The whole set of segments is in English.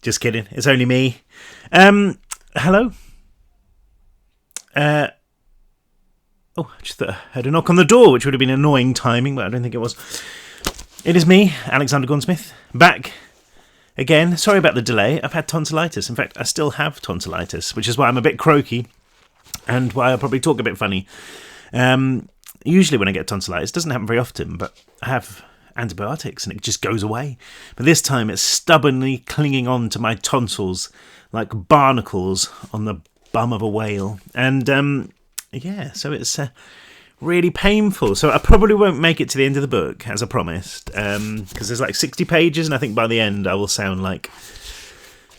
Just kidding. It's only me. Hello? Just thought I heard a knock on the door, which would have been annoying timing, but I don't think it was. It is me, Alexander Gornsmith, back again. Sorry about the delay. I've had tonsillitis. In fact, I still have tonsillitis, which is why I'm a bit croaky and why I probably talk a bit funny. Usually when I get tonsillitis, it doesn't happen very often, but I have antibiotics and it just goes away. But this time it's stubbornly clinging on to my tonsils like barnacles on the bum of a whale. And so it's really painful. So I probably won't make it to the end of the book, as I promised, because there's like 60 pages, and I think by the end I will sound like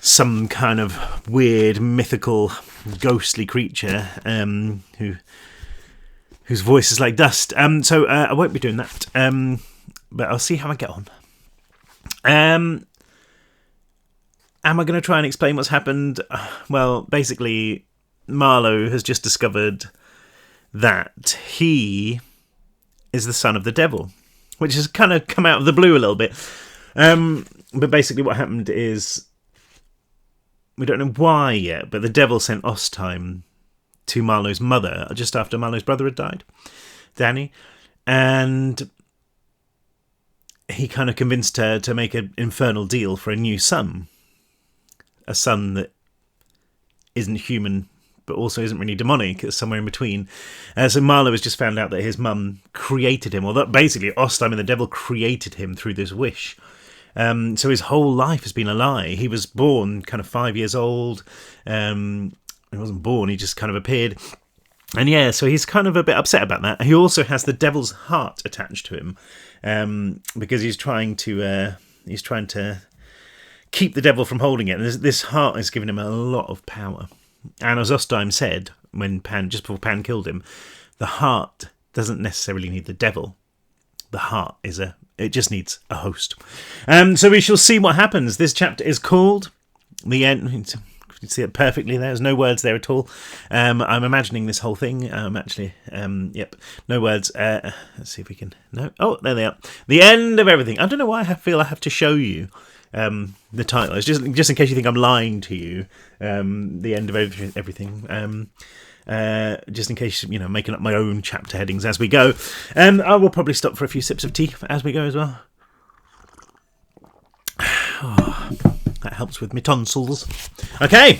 some kind of weird, mythical, ghostly creature whose voice is like dust. So I won't be doing that, but I'll see how I get on. Am I going to try and explain what's happened? Well, basically, Marlowe has just discovered that he is the son of the devil, which has kind of come out of the blue a little bit. But basically what happened is, we don't know why yet, but the devil sent Ostheim to Marlowe's mother just after Marlowe's brother had died, Danny, and he kind of convinced her to make an infernal deal for a new son, a son that isn't human but also isn't really demonic. It's somewhere in between. So Marlowe has just found out that his mum created him, or that basically Ostheim and the devil created him through this wish. So his whole life has been a lie. He was born kind of 5 years old. He wasn't born, he just kind of appeared. And yeah, so he's kind of a bit upset about that. He also has the devil's heart attached to him, because he's trying to keep the devil from holding it. And this heart has given him a lot of power. And as Ostheim said, just before Pan killed him, the heart doesn't necessarily need the devil. The heart it just needs a host. So we shall see what happens. This chapter is called The End. You can see it perfectly there. There's no words there at all. I'm imagining this whole thing. Yep, no words. Let's see if we can... No. Oh, there they are. The End of Everything. I don't know why I feel I have to show you the title. It's just in case you think I'm lying to you. The End of Everything. Just in case, making up my own chapter headings as we go. I will probably stop for a few sips of tea as we go as well. Oh, that helps with my tonsils. Okay.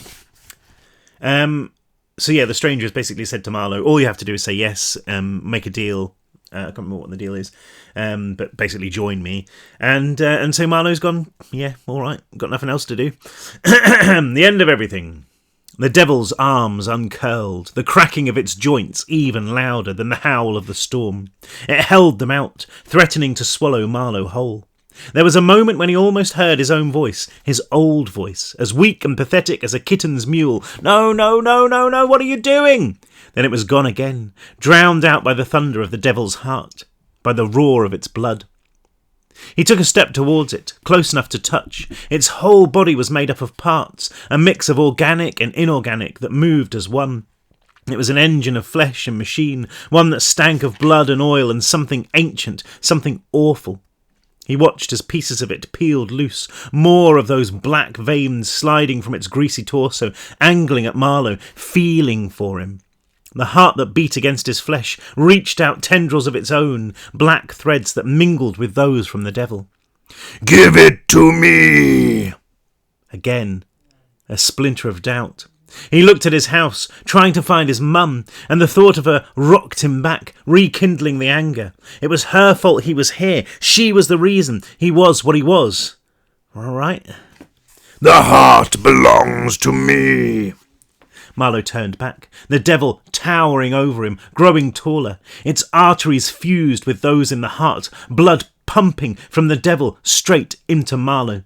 So yeah, the stranger has basically said to Marlowe, all you have to do is say yes, make a deal. I can't remember what the deal is, but basically join me. And so Marlowe's gone, yeah, all right, got nothing else to do. The End of Everything. The devil's arms uncurled, the cracking of its joints even louder than the howl of the storm. It held them out, threatening to swallow Marlowe whole. There was a moment when he almost heard his own voice, his old voice, as weak and pathetic as a kitten's mewl. No, no, no, no, no, what are you doing? Then it was gone again, drowned out by the thunder of the devil's heart, by the roar of its blood. He took a step towards it, close enough to touch. Its whole body was made up of parts, a mix of organic and inorganic that moved as one. It was an engine of flesh and machine, one that stank of blood and oil and something ancient, something awful. He watched as pieces of it peeled loose, more of those black veins sliding from its greasy torso, angling at Marlowe, feeling for him. The heart that beat against his flesh reached out tendrils of its own, black threads that mingled with those from the devil. "Give it to me!" Again, a splinter of doubt. He looked at his house, trying to find his mum, and the thought of her rocked him back, rekindling the anger. It was her fault he was here. She was the reason he was what he was. All right. "The heart belongs to me." Marlowe turned back, the devil towering over him, growing taller, its arteries fused with those in the heart, blood pumping from the devil straight into Marlowe.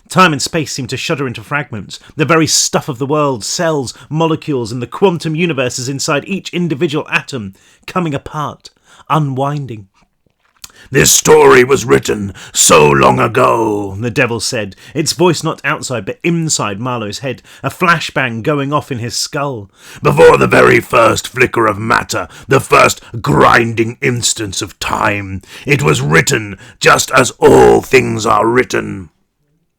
Time and space seemed to shudder into fragments, the very stuff of the world, cells, molecules, and the quantum universes inside each individual atom coming apart, unwinding. "This story was written so long ago," the devil said, its voice not outside but inside Marlowe's head, a flashbang going off in his skull. "Before the very first flicker of matter, the first grinding instance of time, it was written just as all things are written."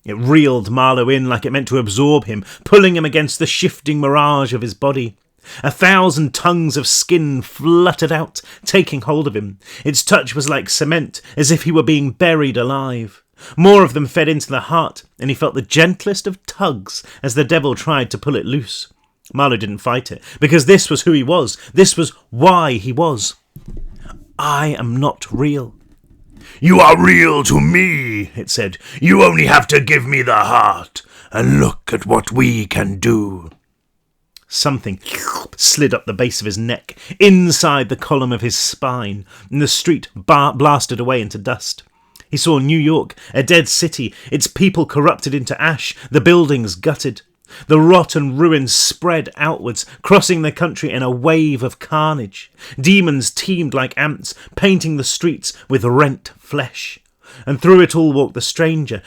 It reeled Marlowe in like it meant to absorb him, pulling him against the shifting mirage of his body. 1,000 tongues of skin fluttered out, taking hold of him. Its touch was like cement, as if he were being buried alive. More of them fed into the heart, and he felt the gentlest of tugs as the devil tried to pull it loose. Marlowe didn't fight it, because this was who he was. This was why he was. "I am not real." "You are real to me," it said. "You only have to give me the heart, and look at what we can do." Something slid up the base of his neck, inside the column of his spine, and the street blasted away into dust. He saw New York, a dead city, its people corrupted into ash, the buildings gutted. The rot and ruins spread outwards, crossing the country in a wave of carnage. Demons teemed like ants, painting the streets with rent flesh. And through it all walked the stranger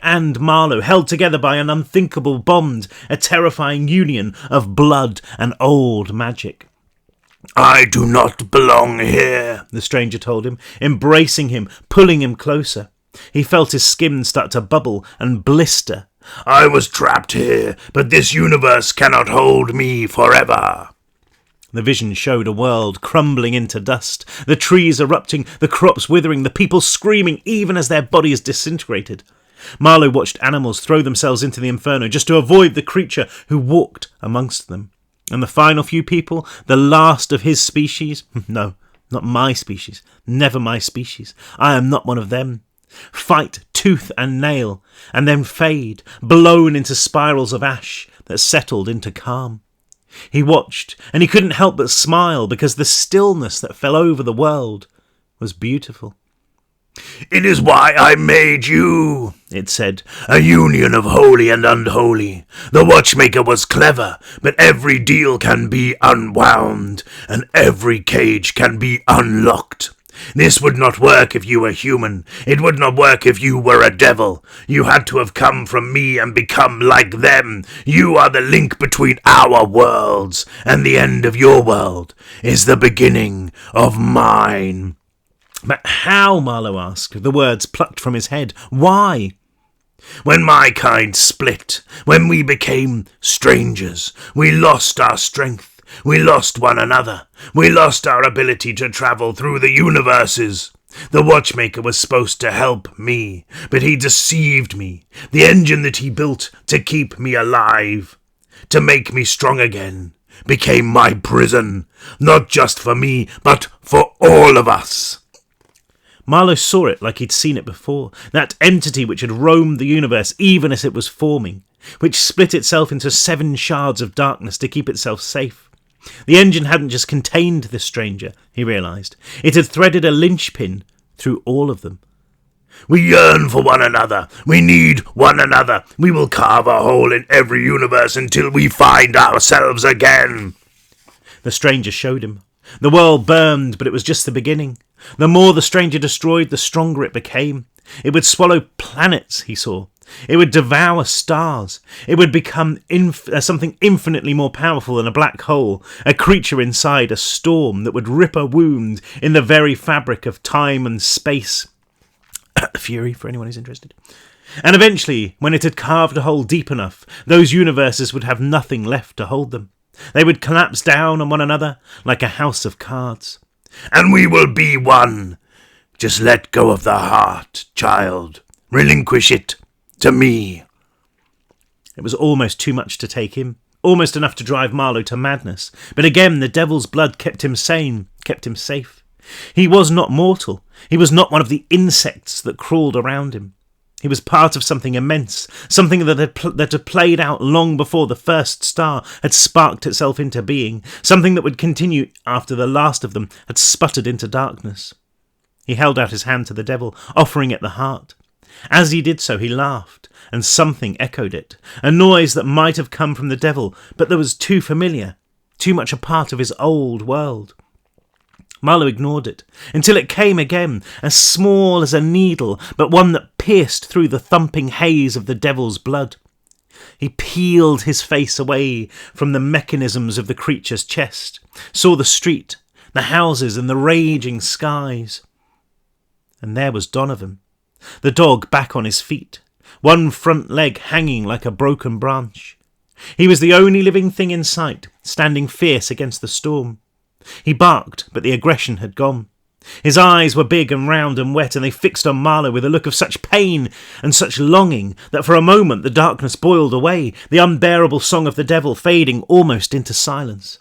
and Marlowe, held together by an unthinkable bond, a terrifying union of blood and old magic. "I do not belong here," the stranger told him, embracing him, pulling him closer. He felt his skin start to bubble and blister. "I was trapped here, but this universe cannot hold me forever." The vision showed a world crumbling into dust, the trees erupting, the crops withering, the people screaming even as their bodies disintegrated. Marlowe watched animals throw themselves into the inferno just to avoid the creature who walked amongst them. And the final few people, the last of his species, no, not my species, never my species, I am not one of them, fight tooth and nail, and then fade, blown into spirals of ash that settled into calm. He watched, and he couldn't help but smile, because the stillness that fell over the world was beautiful. "It is why I made you," it said, "a union of holy and unholy. The watchmaker was clever, but every deal can be unwound, and every cage can be unlocked. This would not work if you were human. It would not work if you were a devil. You had to have come from me and become like them. You are the link between our worlds, and the end of your world is the beginning of mine." "But how?" Marlowe asked, the words plucked from his head. "Why?" "When my kind split, when we became strangers, we lost our strength. We lost one another. We lost our ability to travel through the universes. The watchmaker was supposed to help me, but he deceived me. The engine that he built to keep me alive, to make me strong again, became my prison, not just for me, but for all of us." Marlowe saw it like he'd seen it before, that entity which had roamed the universe even as it was forming, which split itself into 7 shards of darkness to keep itself safe. The engine hadn't just contained the stranger, he realised. It had threaded a linchpin through all of them. "We yearn for one another. We need one another. We will carve a hole in every universe until we find ourselves again." The stranger showed him. The world burned, but it was just the beginning. The more the stranger destroyed, the stronger it became. It would swallow planets, he saw. It would devour stars. It would become something infinitely more powerful than a black hole, a creature inside a storm that would rip a wound in the very fabric of time and space. Fury, for anyone who's interested. And eventually, when it had carved a hole deep enough, those universes would have nothing left to hold them. They would collapse down on one another like a house of cards. "And we will be one. Just let go of the heart, child. Relinquish it to me." It was almost too much to take in, almost enough to drive Marlowe to madness. But again, the devil's blood kept him sane, kept him safe. He was not mortal. He was not one of the insects that crawled around him. He was part of something immense, something that had played out long before the first star had sparked itself into being, something that would continue after the last of them had sputtered into darkness. He held out his hand to the devil, offering it the heart. As he did so, he laughed, and something echoed it, a noise that might have come from the devil, but that was too familiar, too much a part of his old world. Marlowe ignored it, until it came again, as small as a needle, but one that pierced through the thumping haze of the devil's blood. He peeled his face away from the mechanisms of the creature's chest, saw the street, the houses and the raging skies. And there was Donovan, the dog back on his feet, one front leg hanging like a broken branch. He was the only living thing in sight, standing fierce against the storm. He barked, but the aggression had gone. His eyes were big and round and wet, and they fixed on Marlowe with a look of such pain and such longing that for a moment the darkness boiled away, the unbearable song of the devil fading almost into silence.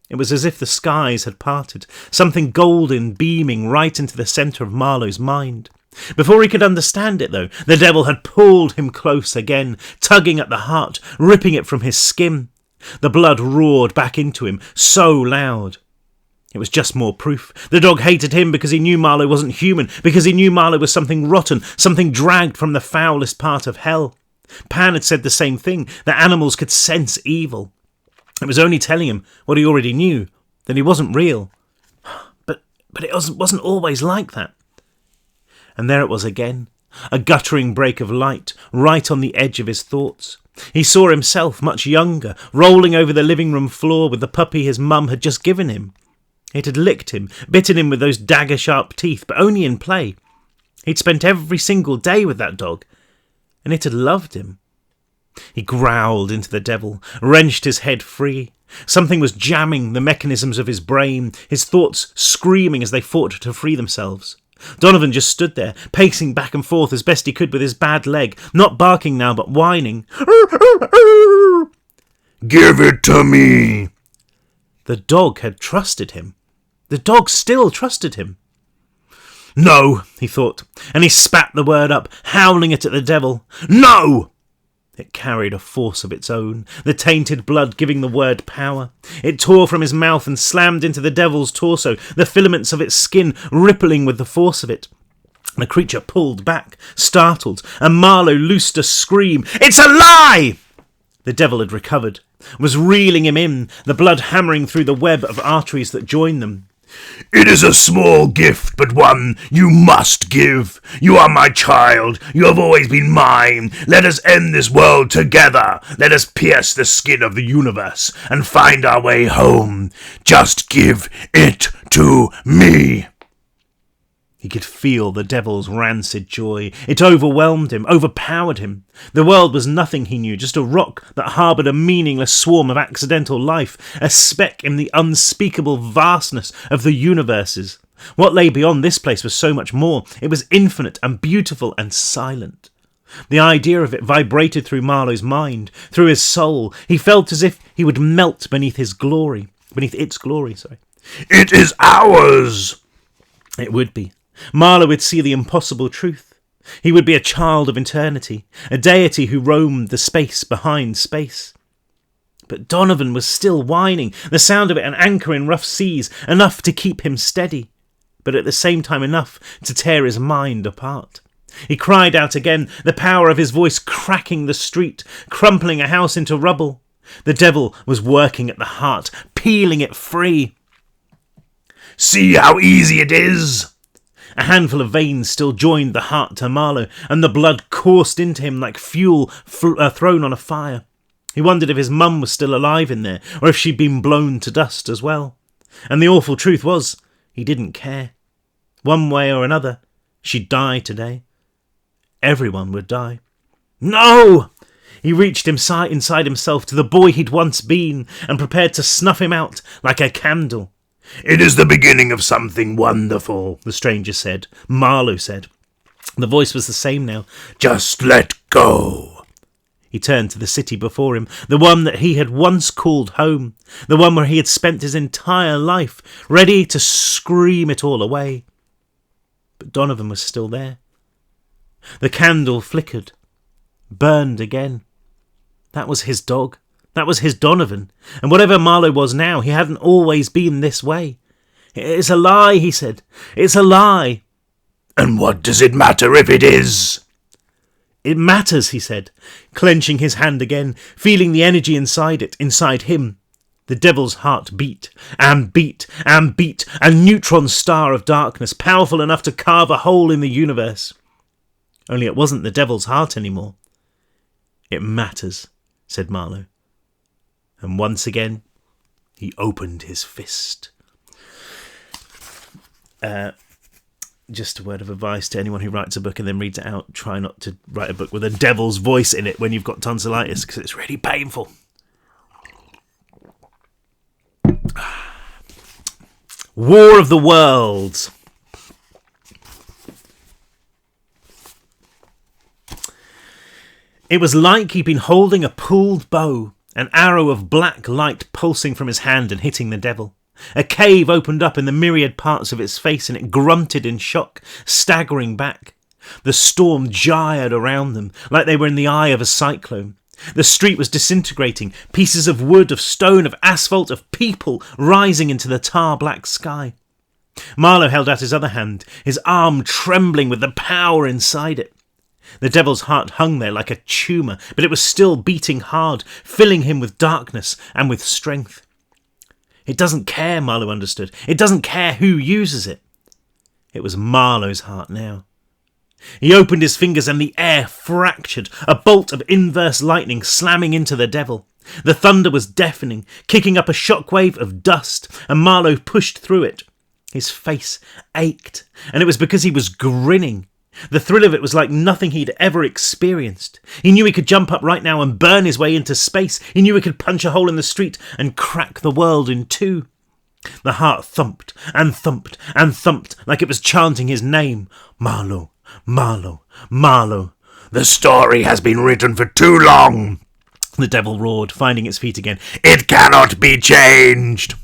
It was as if the skies had parted, something golden beaming right into the centre of Marlowe's mind. Before he could understand it, though, the devil had pulled him close again, tugging at the heart, ripping it from his skin. The blood roared back into him, so loud. It was just more proof. The dog hated him because he knew Marlowe wasn't human, because he knew Marlowe was something rotten, something dragged from the foulest part of hell. Pan had said the same thing, that animals could sense evil. It was only telling him what he already knew, that he wasn't real. But it wasn't always like that. And there it was again, a guttering break of light, right on the edge of his thoughts. He saw himself, much younger, rolling over the living room floor with the puppy his mum had just given him. It had licked him, bitten him with those dagger-sharp teeth, but only in play. He'd spent every single day with that dog, and it had loved him. He growled into the devil, wrenched his head free. Something was jamming the mechanisms of his brain, his thoughts screaming as they fought to free themselves. Donovan just stood there, pacing back and forth as best he could with his bad leg, not barking now, but whining. Give it to me! The dog had trusted him. The dog still trusted him. No, he thought, and he spat the word up, howling it at the devil. No! It carried a force of its own, the tainted blood giving the word power. It tore from his mouth and slammed into the devil's torso, the filaments of its skin rippling with the force of it. The creature pulled back, startled, and Marlowe loosed a scream. It's a lie! The devil had recovered, was reeling him in, the blood hammering through the web of arteries that joined them. It is a small gift, but one you must give. You are my child. You have always been mine. Let us end this world together. Let us pierce the skin of the universe and find our way home. Just give it to me. He could feel the devil's rancid joy. It overwhelmed him, overpowered him. The world was nothing, he knew, just a rock that harboured a meaningless swarm of accidental life, a speck in the unspeakable vastness of the universes. What lay beyond this place was so much more. It was infinite and beautiful and silent. The idea of it vibrated through Marlowe's mind, through his soul. He felt as if he would melt beneath its glory. It is ours! It would be. Marlowe would see the impossible truth. He would be a child of eternity, a deity who roamed the space behind space. But Donovan was still whining, the sound of it an anchor in rough seas, enough to keep him steady, but at the same time enough to tear his mind apart. He cried out again, the power of his voice cracking the street, crumpling a house into rubble. The devil was working at the heart, peeling it free. See how easy it is! A handful of veins still joined the heart to Marlowe, and the blood coursed into him like fuel thrown on a fire. He wondered if his mum was still alive in there, or if she'd been blown to dust as well. And the awful truth was, he didn't care. One way or another, she'd die today. Everyone would die. No! He reached inside himself to the boy he'd once been, and prepared to snuff him out like a candle. It is the beginning of something wonderful, the stranger said. Marlowe said. The voice was the same now. Just let go. He turned to the city before him, the one that he had once called home, the one where he had spent his entire life, ready to scream it all away. But Donovan was still there. The candle flickered, burned again. That was his dog. That was his Donovan, and whatever Marlowe was now, he hadn't always been this way. It's a lie, he said. It's a lie. And what does it matter if it is? It matters, he said, clenching his hand again, feeling the energy inside it, inside him. The devil's heart beat, and beat, and beat, a neutron star of darkness, powerful enough to carve a hole in the universe. Only it wasn't the devil's heart anymore. It matters, said Marlowe. And once again, he opened his fist. Just a word of advice to anyone who writes a book and then reads it out. Try not to write a book with a devil's voice in it when you've got tonsillitis, because it's really painful. War of the Worlds. It was like he'd been holding a pulled bow, an arrow of black light pulsing from his hand and hitting the devil. A cave opened up in the myriad parts of its face, and it grunted in shock, staggering back. The storm gyred around them, like they were in the eye of a cyclone. The street was disintegrating, pieces of wood, of stone, of asphalt, of people rising into the tar-black sky. Marlowe held out his other hand, his arm trembling with the power inside it. The devil's heart hung there like a tumour, but it was still beating hard, filling him with darkness and with strength. It doesn't care, Marlowe understood. It doesn't care who uses it. It was Marlowe's heart now. He opened his fingers and the air fractured, a bolt of inverse lightning slamming into the devil. The thunder was deafening, kicking up a shockwave of dust, and Marlowe pushed through it. His face ached, and it was because he was grinning. The thrill of it was like nothing he'd ever experienced. He knew he could jump up right now and burn his way into space. He knew he could punch a hole in the street and crack the world in two. The heart thumped and thumped and thumped like it was chanting his name. Marlowe, Marlowe, Marlowe. The story has been written for too long, the devil roared, finding its feet again. It cannot be changed.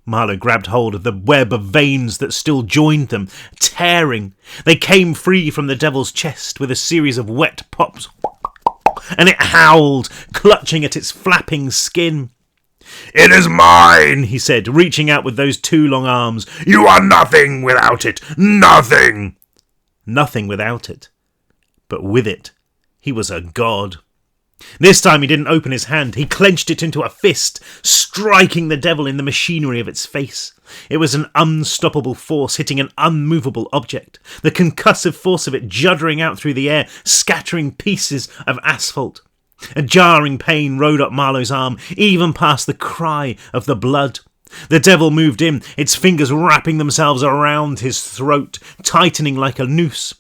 Marlowe grabbed hold of the web of veins that still joined them, tearing. They came free from the devil's chest with a series of wet pops, and it howled, clutching at its flapping skin. It is mine, he said, reaching out with those two long arms. You are nothing without it, nothing. Nothing without it. But with it, he was a god. This time he didn't open his hand. He clenched it into a fist, striking the devil in the machinery of its face. It was an unstoppable force hitting an unmovable object, the concussive force of it juddering out through the air, scattering pieces of asphalt. A jarring pain rode up Marlowe's arm, even past the cry of the blood. The devil moved in, its fingers wrapping themselves around his throat, tightening like a noose.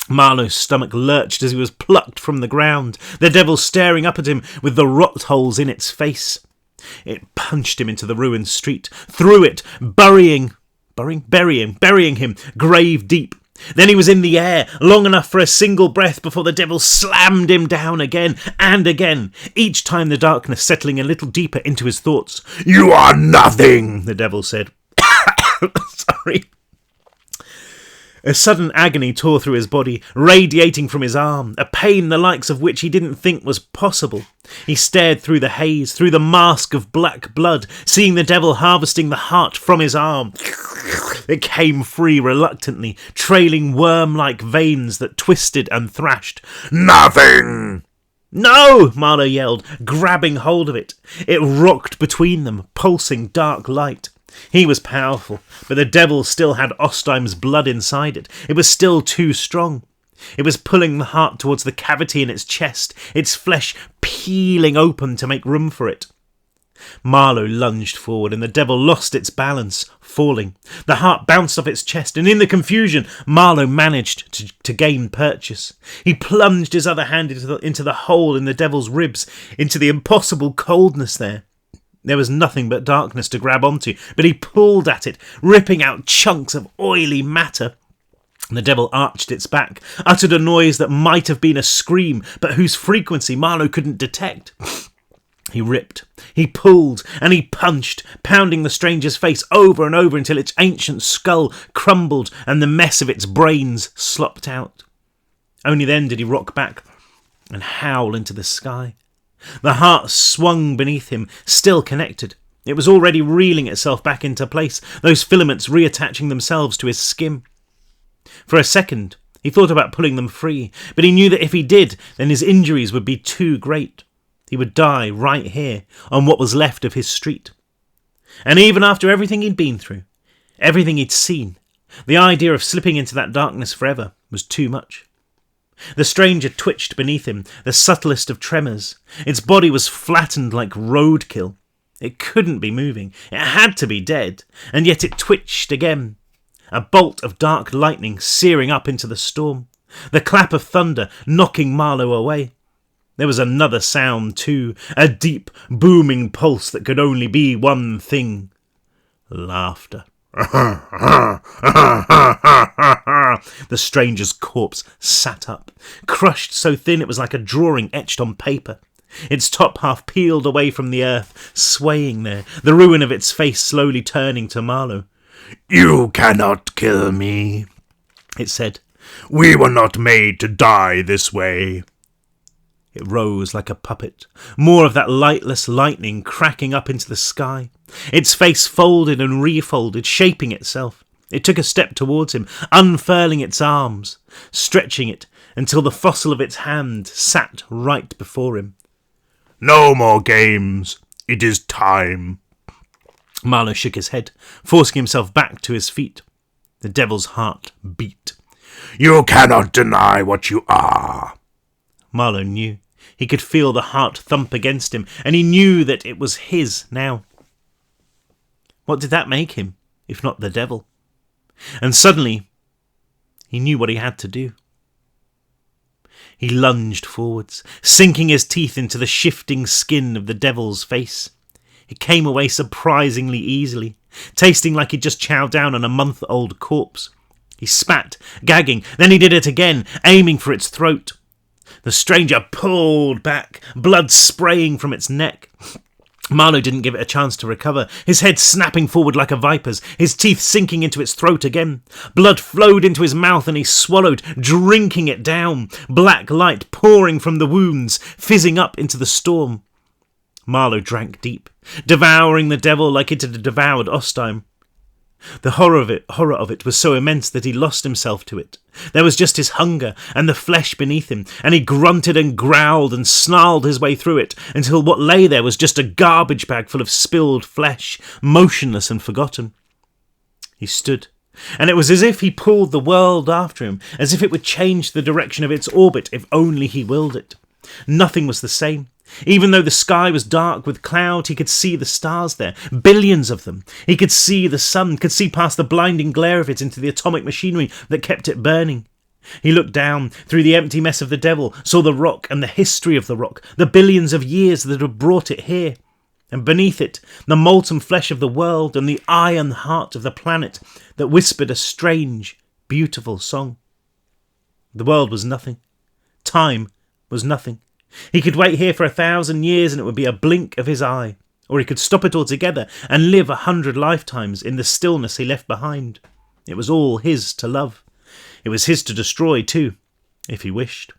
Marlowe's stomach lurched as he was plucked from the ground, the devil staring up at him with the rot holes in its face. It punched him into the ruined street, through it, burying him, grave deep. Then he was in the air, long enough for a single breath before the devil slammed him down again and again, each time the darkness settling a little deeper into his thoughts. You are nothing, the devil said. Sorry. A sudden agony tore through his body, radiating from his arm, a pain the likes of which he didn't think was possible. He stared through the haze, through the mask of black blood, seeing the devil harvesting the heart from his arm. It came free reluctantly, trailing worm-like veins that twisted and thrashed. Nothing! No! Marlowe yelled, grabbing hold of it. It rocked between them, pulsing dark light. He was powerful, but the devil still had Ostheim's blood inside it. It was still too strong. It was pulling the heart towards the cavity in its chest, its flesh peeling open to make room for it. Marlowe lunged forward, and the devil lost its balance, falling. The heart bounced off its chest, and in the confusion, Marlowe managed to gain purchase. He plunged his other hand into the hole in the devil's ribs, into the impossible coldness there. There was nothing but darkness to grab onto, but he pulled at it, ripping out chunks of oily matter. The devil arched its back, uttered a noise that might have been a scream, but whose frequency Marlowe couldn't detect. He ripped, he pulled, and he punched, pounding the stranger's face over and over until its ancient skull crumbled and the mess of its brains slopped out. Only then did he rock back and howl into the sky. The heart swung beneath him, still connected. It was already reeling itself back into place, those filaments reattaching themselves to his skin. For a second, he thought about pulling them free, but he knew that if he did, then his injuries would be too great. He would die right here on what was left of his street. And even after everything he'd been through, everything he'd seen, the idea of slipping into that darkness forever was too much. The stranger twitched beneath him, the subtlest of tremors. Its body was flattened like roadkill. It couldn't be moving. It had to be dead. And yet it twitched again. A bolt of dark lightning searing up into the storm. The clap of thunder knocking Marlowe away. There was another sound too, a deep, booming pulse that could only be one thing. Laughter. The stranger's corpse sat up, crushed so thin it was like a drawing etched on paper. Its top half peeled away from the earth, swaying there, the ruin of its face slowly turning to Marlowe. "You cannot kill me," it said. "We were not made to die this way." It rose like a puppet, more of that lightless lightning cracking up into the sky. Its face folded and refolded, shaping itself. It took a step towards him, unfurling its arms, stretching it until the fossil of its hand sat right before him. "No more games. It is time." Marlowe shook his head, forcing himself back to his feet. The devil's heart beat. "You cannot deny what you are." Marlowe knew. He could feel the heart thump against him, and he knew that it was his now. What did that make him, if not the devil? And suddenly, he knew what he had to do. He lunged forwards, sinking his teeth into the shifting skin of the devil's face. It came away surprisingly easily, tasting like he'd just chowed down on a month-old corpse. He spat, gagging, then he did it again, aiming for its throat. The stranger pulled back, blood spraying from its neck. Marlowe didn't give it a chance to recover, his head snapping forward like a viper's, his teeth sinking into its throat again. Blood flowed into his mouth and he swallowed, drinking it down, black light pouring from the wounds, fizzing up into the storm. Marlowe drank deep, devouring the devil like it had devoured Ostheim. The horror of it was so immense that he lost himself to it. There was just his hunger and the flesh beneath him, and he grunted and growled and snarled his way through it until what lay there was just a garbage bag full of spilled flesh, motionless and forgotten. He stood, and it was as if he pulled the world after him, as if it would change the direction of its orbit if only he willed it. Nothing was the same. Even though the sky was dark with cloud, he could see the stars there, billions of them. He could see the sun, could see past the blinding glare of it into the atomic machinery that kept it burning. He looked down through the empty mess of the devil, saw the rock and the history of the rock, the billions of years that had brought it here. And beneath it, the molten flesh of the world and the iron heart of the planet that whispered a strange, beautiful song. The world was nothing. Time was nothing. He could wait here for 1,000 years and it would be a blink of his eye, or he could stop it altogether and live 100 lifetimes in the stillness he left behind. It was all his to love. It was his to destroy too, if he wished.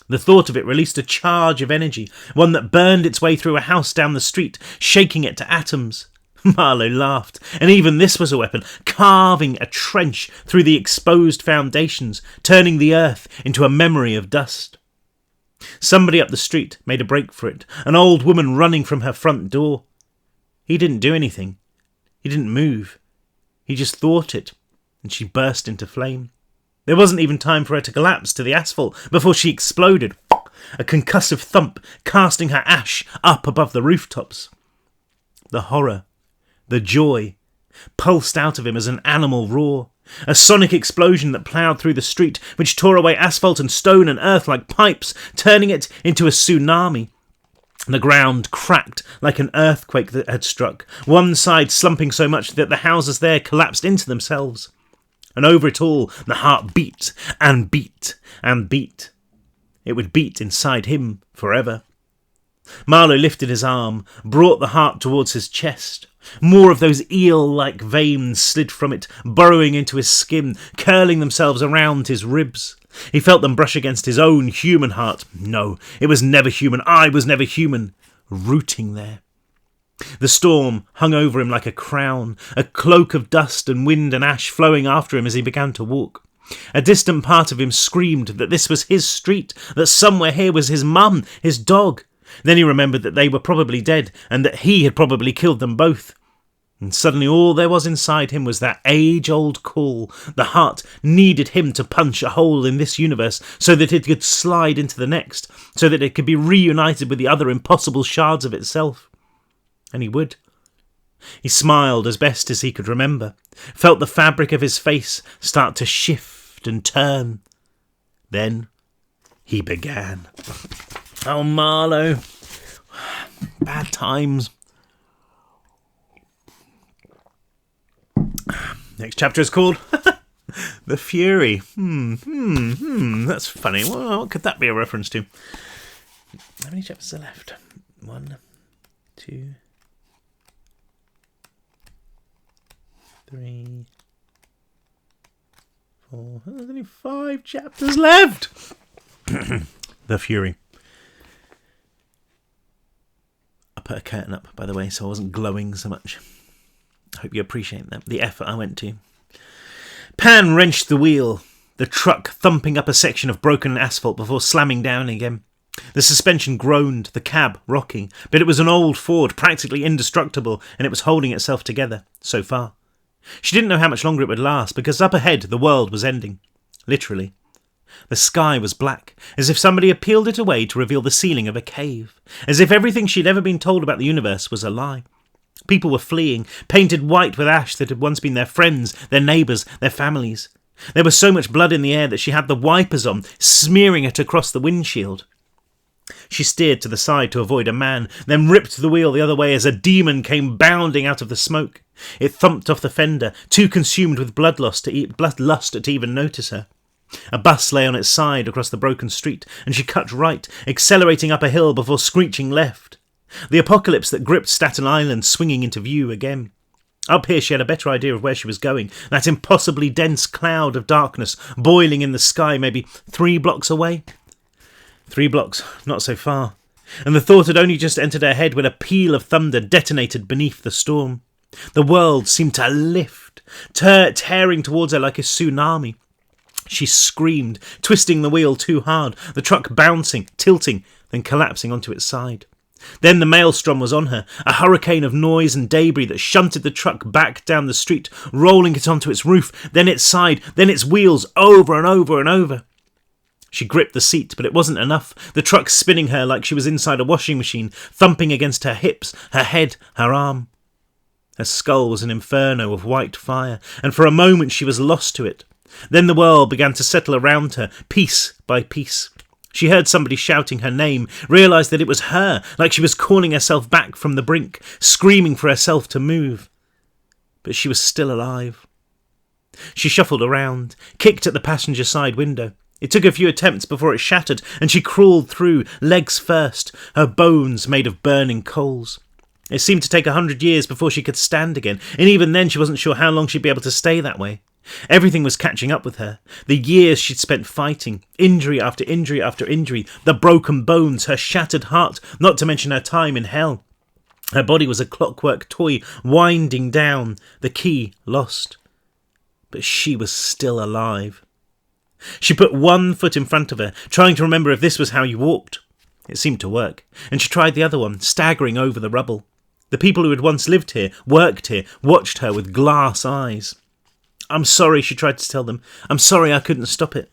The thought of it released a charge of energy, one that burned its way through a house down the street, shaking it to atoms. Marlowe laughed, and even this was a weapon, carving a trench through the exposed foundations, turning the earth into a memory of dust. Somebody up the street made a break for it, an old woman running from her front door. He didn't do anything. He didn't move. He just thought it, and she burst into flame. There wasn't even time for her to collapse to the asphalt before she exploded, a concussive thump casting her ash up above the rooftops. The horror, the joy, pulsed out of him as an animal roar. A sonic explosion that ploughed through the street, which tore away asphalt and stone and earth like pipes, turning it into a tsunami. The ground cracked like an earthquake that had struck, one side slumping so much that the houses there collapsed into themselves. And over it all, the heart beat and beat and beat. It would beat inside him forever. Marlowe lifted his arm, brought the heart towards his chest. More of those eel-like veins slid from it, burrowing into his skin, curling themselves around his ribs. He felt them brush against his own human heart. No, it was never human. I was never human. Rooting there. The storm hung over him like a crown, a cloak of dust and wind and ash flowing after him as he began to walk. A distant part of him screamed that this was his street, that somewhere here was his mum, his dog. Then he remembered that they were probably dead, and that he had probably killed them both. And suddenly all there was inside him was that age-old call. The heart needed him to punch a hole in this universe so that it could slide into the next, so that it could be reunited with the other impossible shards of itself. And he would. He smiled as best as he could remember, felt the fabric of his face start to shift and turn. Then he began. Oh, Marlowe. Bad times. Next chapter is called The Fury. That's funny. What could that be a reference to? How many chapters are left? 1, 2, 3, 4. There's only 5 chapters left. The Fury. I put a curtain up, by the way, so I wasn't glowing so much. I hope you appreciate that, the effort I went to. Pan wrenched the wheel, the truck thumping up a section of broken asphalt before slamming down again. The suspension groaned, the cab rocking, but it was an old Ford, practically indestructible, and it was holding itself together, so far. She didn't know how much longer it would last, because up ahead the world was ending. Literally. The sky was black, as if somebody had peeled it away to reveal the ceiling of a cave, as if everything she'd ever been told about the universe was a lie. People were fleeing, painted white with ash that had once been their friends, their neighbours, their families. There was so much blood in the air that she had the wipers on, smearing it across the windshield. She steered to the side to avoid a man, then ripped the wheel the other way as a demon came bounding out of the smoke. It thumped off the fender, too consumed with bloodlust to even notice her. A bus lay on its side across the broken street, and she cut right, accelerating up a hill before screeching left. The apocalypse that gripped Staten Island swinging into view again. Up here she had a better idea of where she was going, that impossibly dense cloud of darkness boiling in the sky maybe 3 blocks away. 3 blocks, not so far. And the thought had only just entered her head when a peal of thunder detonated beneath the storm. The world seemed to lift, tearing towards her like a tsunami. She screamed, twisting the wheel too hard, the truck bouncing, tilting, then collapsing onto its side. Then the maelstrom was on her, a hurricane of noise and debris that shunted the truck back down the street, rolling it onto its roof, then its side, then its wheels, over and over and over. She gripped the seat, but it wasn't enough, the truck spinning her like she was inside a washing machine, thumping against her hips, her head, her arm. Her skull was an inferno of white fire, and for a moment she was lost to it. Then the world began to settle around her, piece by piece. She heard somebody shouting her name, realised that it was her, like she was calling herself back from the brink, screaming for herself to move. But she was still alive. She shuffled around, kicked at the passenger side window. It took a few attempts before it shattered, and she crawled through, legs first, her bones made of burning coals. It seemed to take 100 years before she could stand again, and even then she wasn't sure how long she'd be able to stay that way. Everything was catching up with her. The years she'd spent fighting, injury after injury after injury, the broken bones, her shattered heart, not to mention her time in hell. Her body was a clockwork toy, winding down, the key lost. But she was still alive. She put one foot in front of her, trying to remember if this was how you walked. It seemed to work, and she tried the other one, staggering over the rubble. The people who had once lived here, worked here, watched her with glass eyes. "I'm sorry," she tried to tell them. "I'm sorry I couldn't stop it."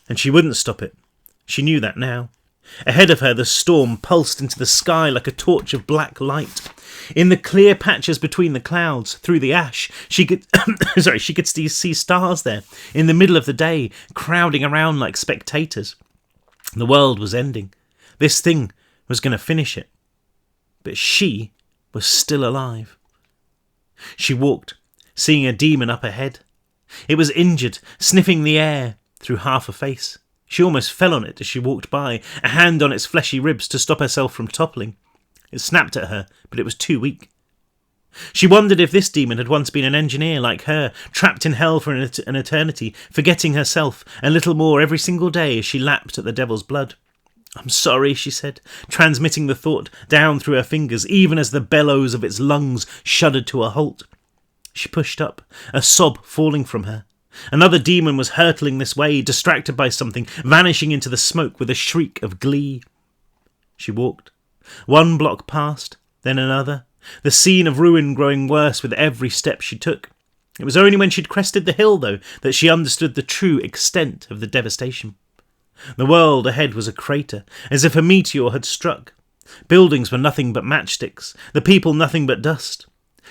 And she wouldn't stop it. She knew that now. Ahead of her, the storm pulsed into the sky like a torch of black light. In the clear patches between the clouds, through the ash, she could she could see stars there, in the middle of the day, crowding around like spectators. The world was ending. This thing was going to finish it. But she was still alive. She walked, seeing a demon up ahead. It was injured, sniffing the air through half a face. She almost fell on it as she walked by, a hand on its fleshy ribs to stop herself from toppling. It snapped at her, but it was too weak. She wondered if this demon had once been an engineer like her, trapped in hell for an eternity, forgetting herself a little more every single day as she lapped at the devil's blood. "I'm sorry," she said, transmitting the thought down through her fingers, even as the bellows of its lungs shuddered to a halt. She pushed up, a sob falling from her. Another demon was hurtling this way, distracted by something, vanishing into the smoke with a shriek of glee. She walked, One block passed, then another, the scene of ruin growing worse with every step she took. It was only when she'd crested the hill, though, that she understood the true extent of the devastation. The world ahead was a crater, as if a meteor had struck. Buildings were nothing but matchsticks, the people nothing but dust.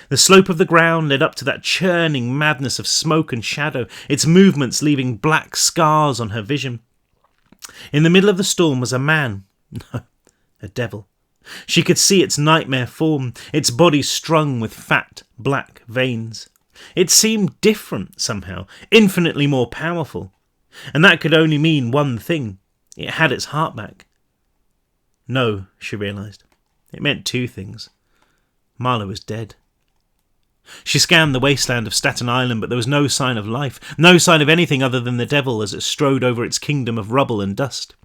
The slope of the ground led up to that churning madness of smoke and shadow, its movements leaving black scars on her vision. In the middle of the storm was a man. No, a devil. She could see its nightmare form, its body strung with fat, black veins. It seemed different somehow, infinitely more powerful. And that could only mean one thing. It had its heart back. No, she realised. It meant two things. Marlowe was dead. She scanned the wasteland of Staten Island, but there was no sign of life, no sign of anything other than the devil as it strode over its kingdom of rubble and dust.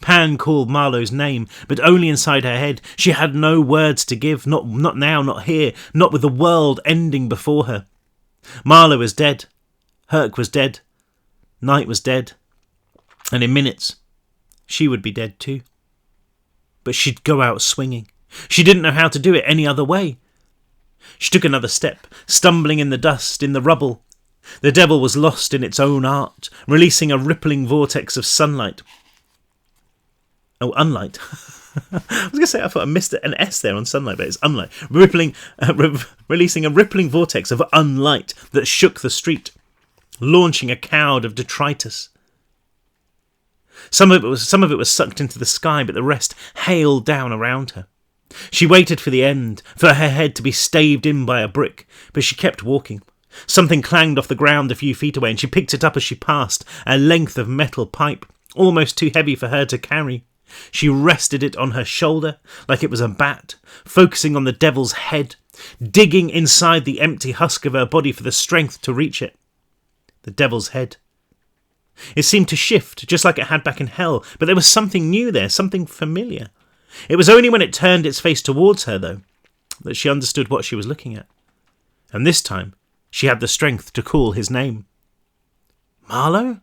Pan called Marlowe's name, but only inside her head. She had no words to give, not now, not here, not with the world ending before her. Marlowe was dead. Herc was dead. Knight was dead. And in minutes, she would be dead too. But she'd go out swinging. She didn't know how to do it any other way. She took another step, stumbling in the dust, in the rubble. The devil was lost in its own art, releasing a rippling vortex of sunlight. Oh, unlight. I was going to say, I thought I missed an S there on sunlight, but it's unlight. Releasing a rippling vortex of unlight that shook the street, launching a cloud of detritus. Some of it was sucked into the sky, but the rest hailed down around her. She waited for the end, for her head to be staved in by a brick, but she kept walking. Something clanged off the ground a few feet away, and she picked it up as she passed, a length of metal pipe, almost too heavy for her to carry. She rested it on her shoulder, like it was a bat, focusing on the devil's head, digging inside the empty husk of her body for the strength to reach it. The devil's head. It seemed to shift, just like it had back in hell, but there was something new there, something familiar. It was only when it turned its face towards her, though, that she understood what she was looking at. And this time, she had the strength to call his name. Marlowe?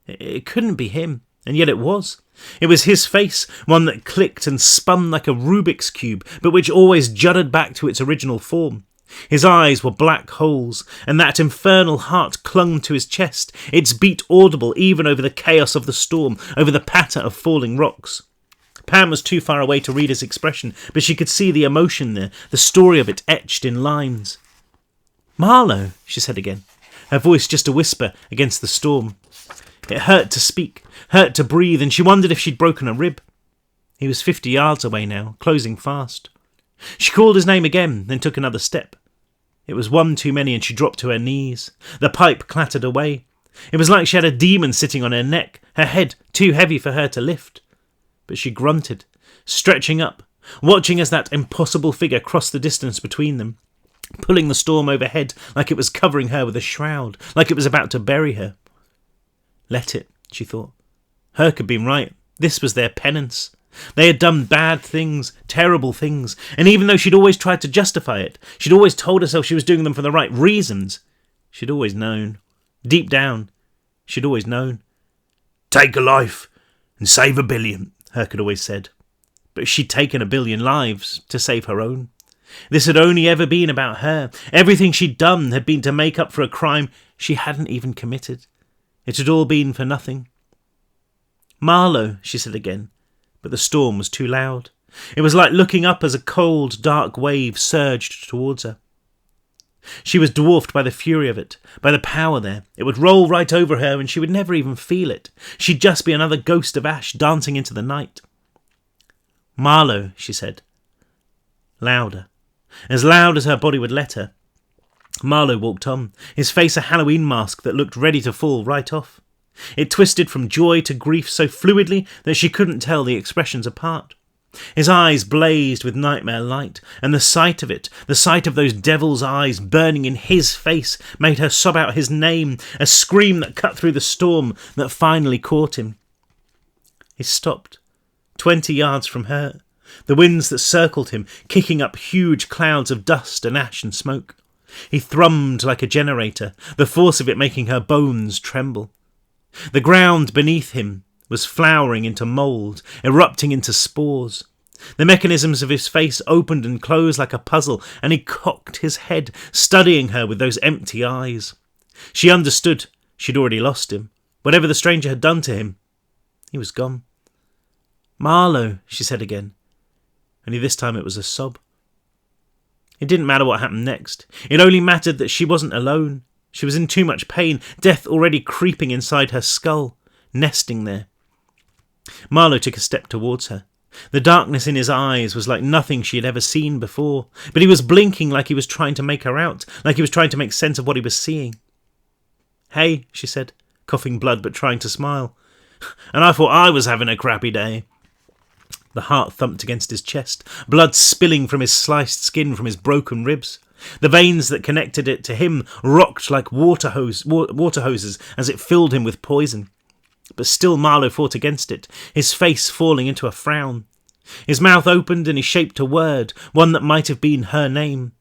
It couldn't be him, and yet it was. It was his face, one that clicked and spun like a Rubik's cube, but which always juddered back to its original form. His eyes were black holes, and that infernal heart clung to his chest, its beat audible even over the chaos of the storm, over the patter of falling rocks. Pam was too far away to read his expression, but she could see the emotion there, the story of it etched in lines. Marlowe, she said again, her voice just a whisper against the storm. It hurt to speak, hurt to breathe, and she wondered if she'd broken a rib. He was 50 yards away now, closing fast. She called his name again, then took another step. It was one too many, and she dropped to her knees. The pipe clattered away. It was like she had a demon sitting on her neck, her head too heavy for her to lift. But she grunted, stretching up, watching as that impossible figure crossed the distance between them, pulling the storm overhead like it was covering her with a shroud, like it was about to bury her. Let it, she thought. Herc had been right. This was their penance. They had done bad things, terrible things, and even though she'd always tried to justify it, she'd always told herself she was doing them for the right reasons, she'd always known. Deep down, she'd always known. Take a life and save 1 billion, Herc had always said. But she'd taken 1 billion lives to save her own. This had only ever been about her. Everything she'd done had been to make up for a crime she hadn't even committed. It had all been for nothing. Marlowe, she said again, but the storm was too loud. It was like looking up as a cold, dark wave surged towards her. She was dwarfed by the fury of it, by the power there. It would roll right over her and she would never even feel it. She'd just be another ghost of ash dancing into the night. Marlowe, she said. Louder. As loud as her body would let her. Marlowe walked on, his face a Halloween mask that looked ready to fall right off. It twisted from joy to grief so fluidly that she couldn't tell the expressions apart. His eyes blazed with nightmare light, and the sight of it, the sight of those devil's eyes burning in his face, made her sob out his name, a scream that cut through the storm that finally caught him. He stopped, 20 yards from her, the winds that circled him, kicking up huge clouds of dust and ash and smoke. He thrummed like a generator, the force of it making her bones tremble. The ground beneath him was flowering into mould, erupting into spores. The mechanisms of his face opened and closed like a puzzle, and he cocked his head, studying her with those empty eyes. She understood she'd already lost him. Whatever the stranger had done to him, he was gone. "Marlowe," she said again. Only this time it was a sob. It didn't matter what happened next. It only mattered that she wasn't alone. She was in too much pain, death already creeping inside her skull, nesting there. Marlowe took a step towards her. The darkness in his eyes was like nothing she had ever seen before, but he was blinking like he was trying to make her out, like he was trying to make sense of what he was seeing. "Hey," she said, coughing blood but trying to smile. "And I thought I was having a crappy day." The heart thumped against his chest, blood spilling from his sliced skin from his broken ribs. The veins that connected it to him rocked like water hoses as it filled him with poison. But still Marlowe fought against it, his face falling into a frown. His mouth opened and he shaped a word, one that might have been her name.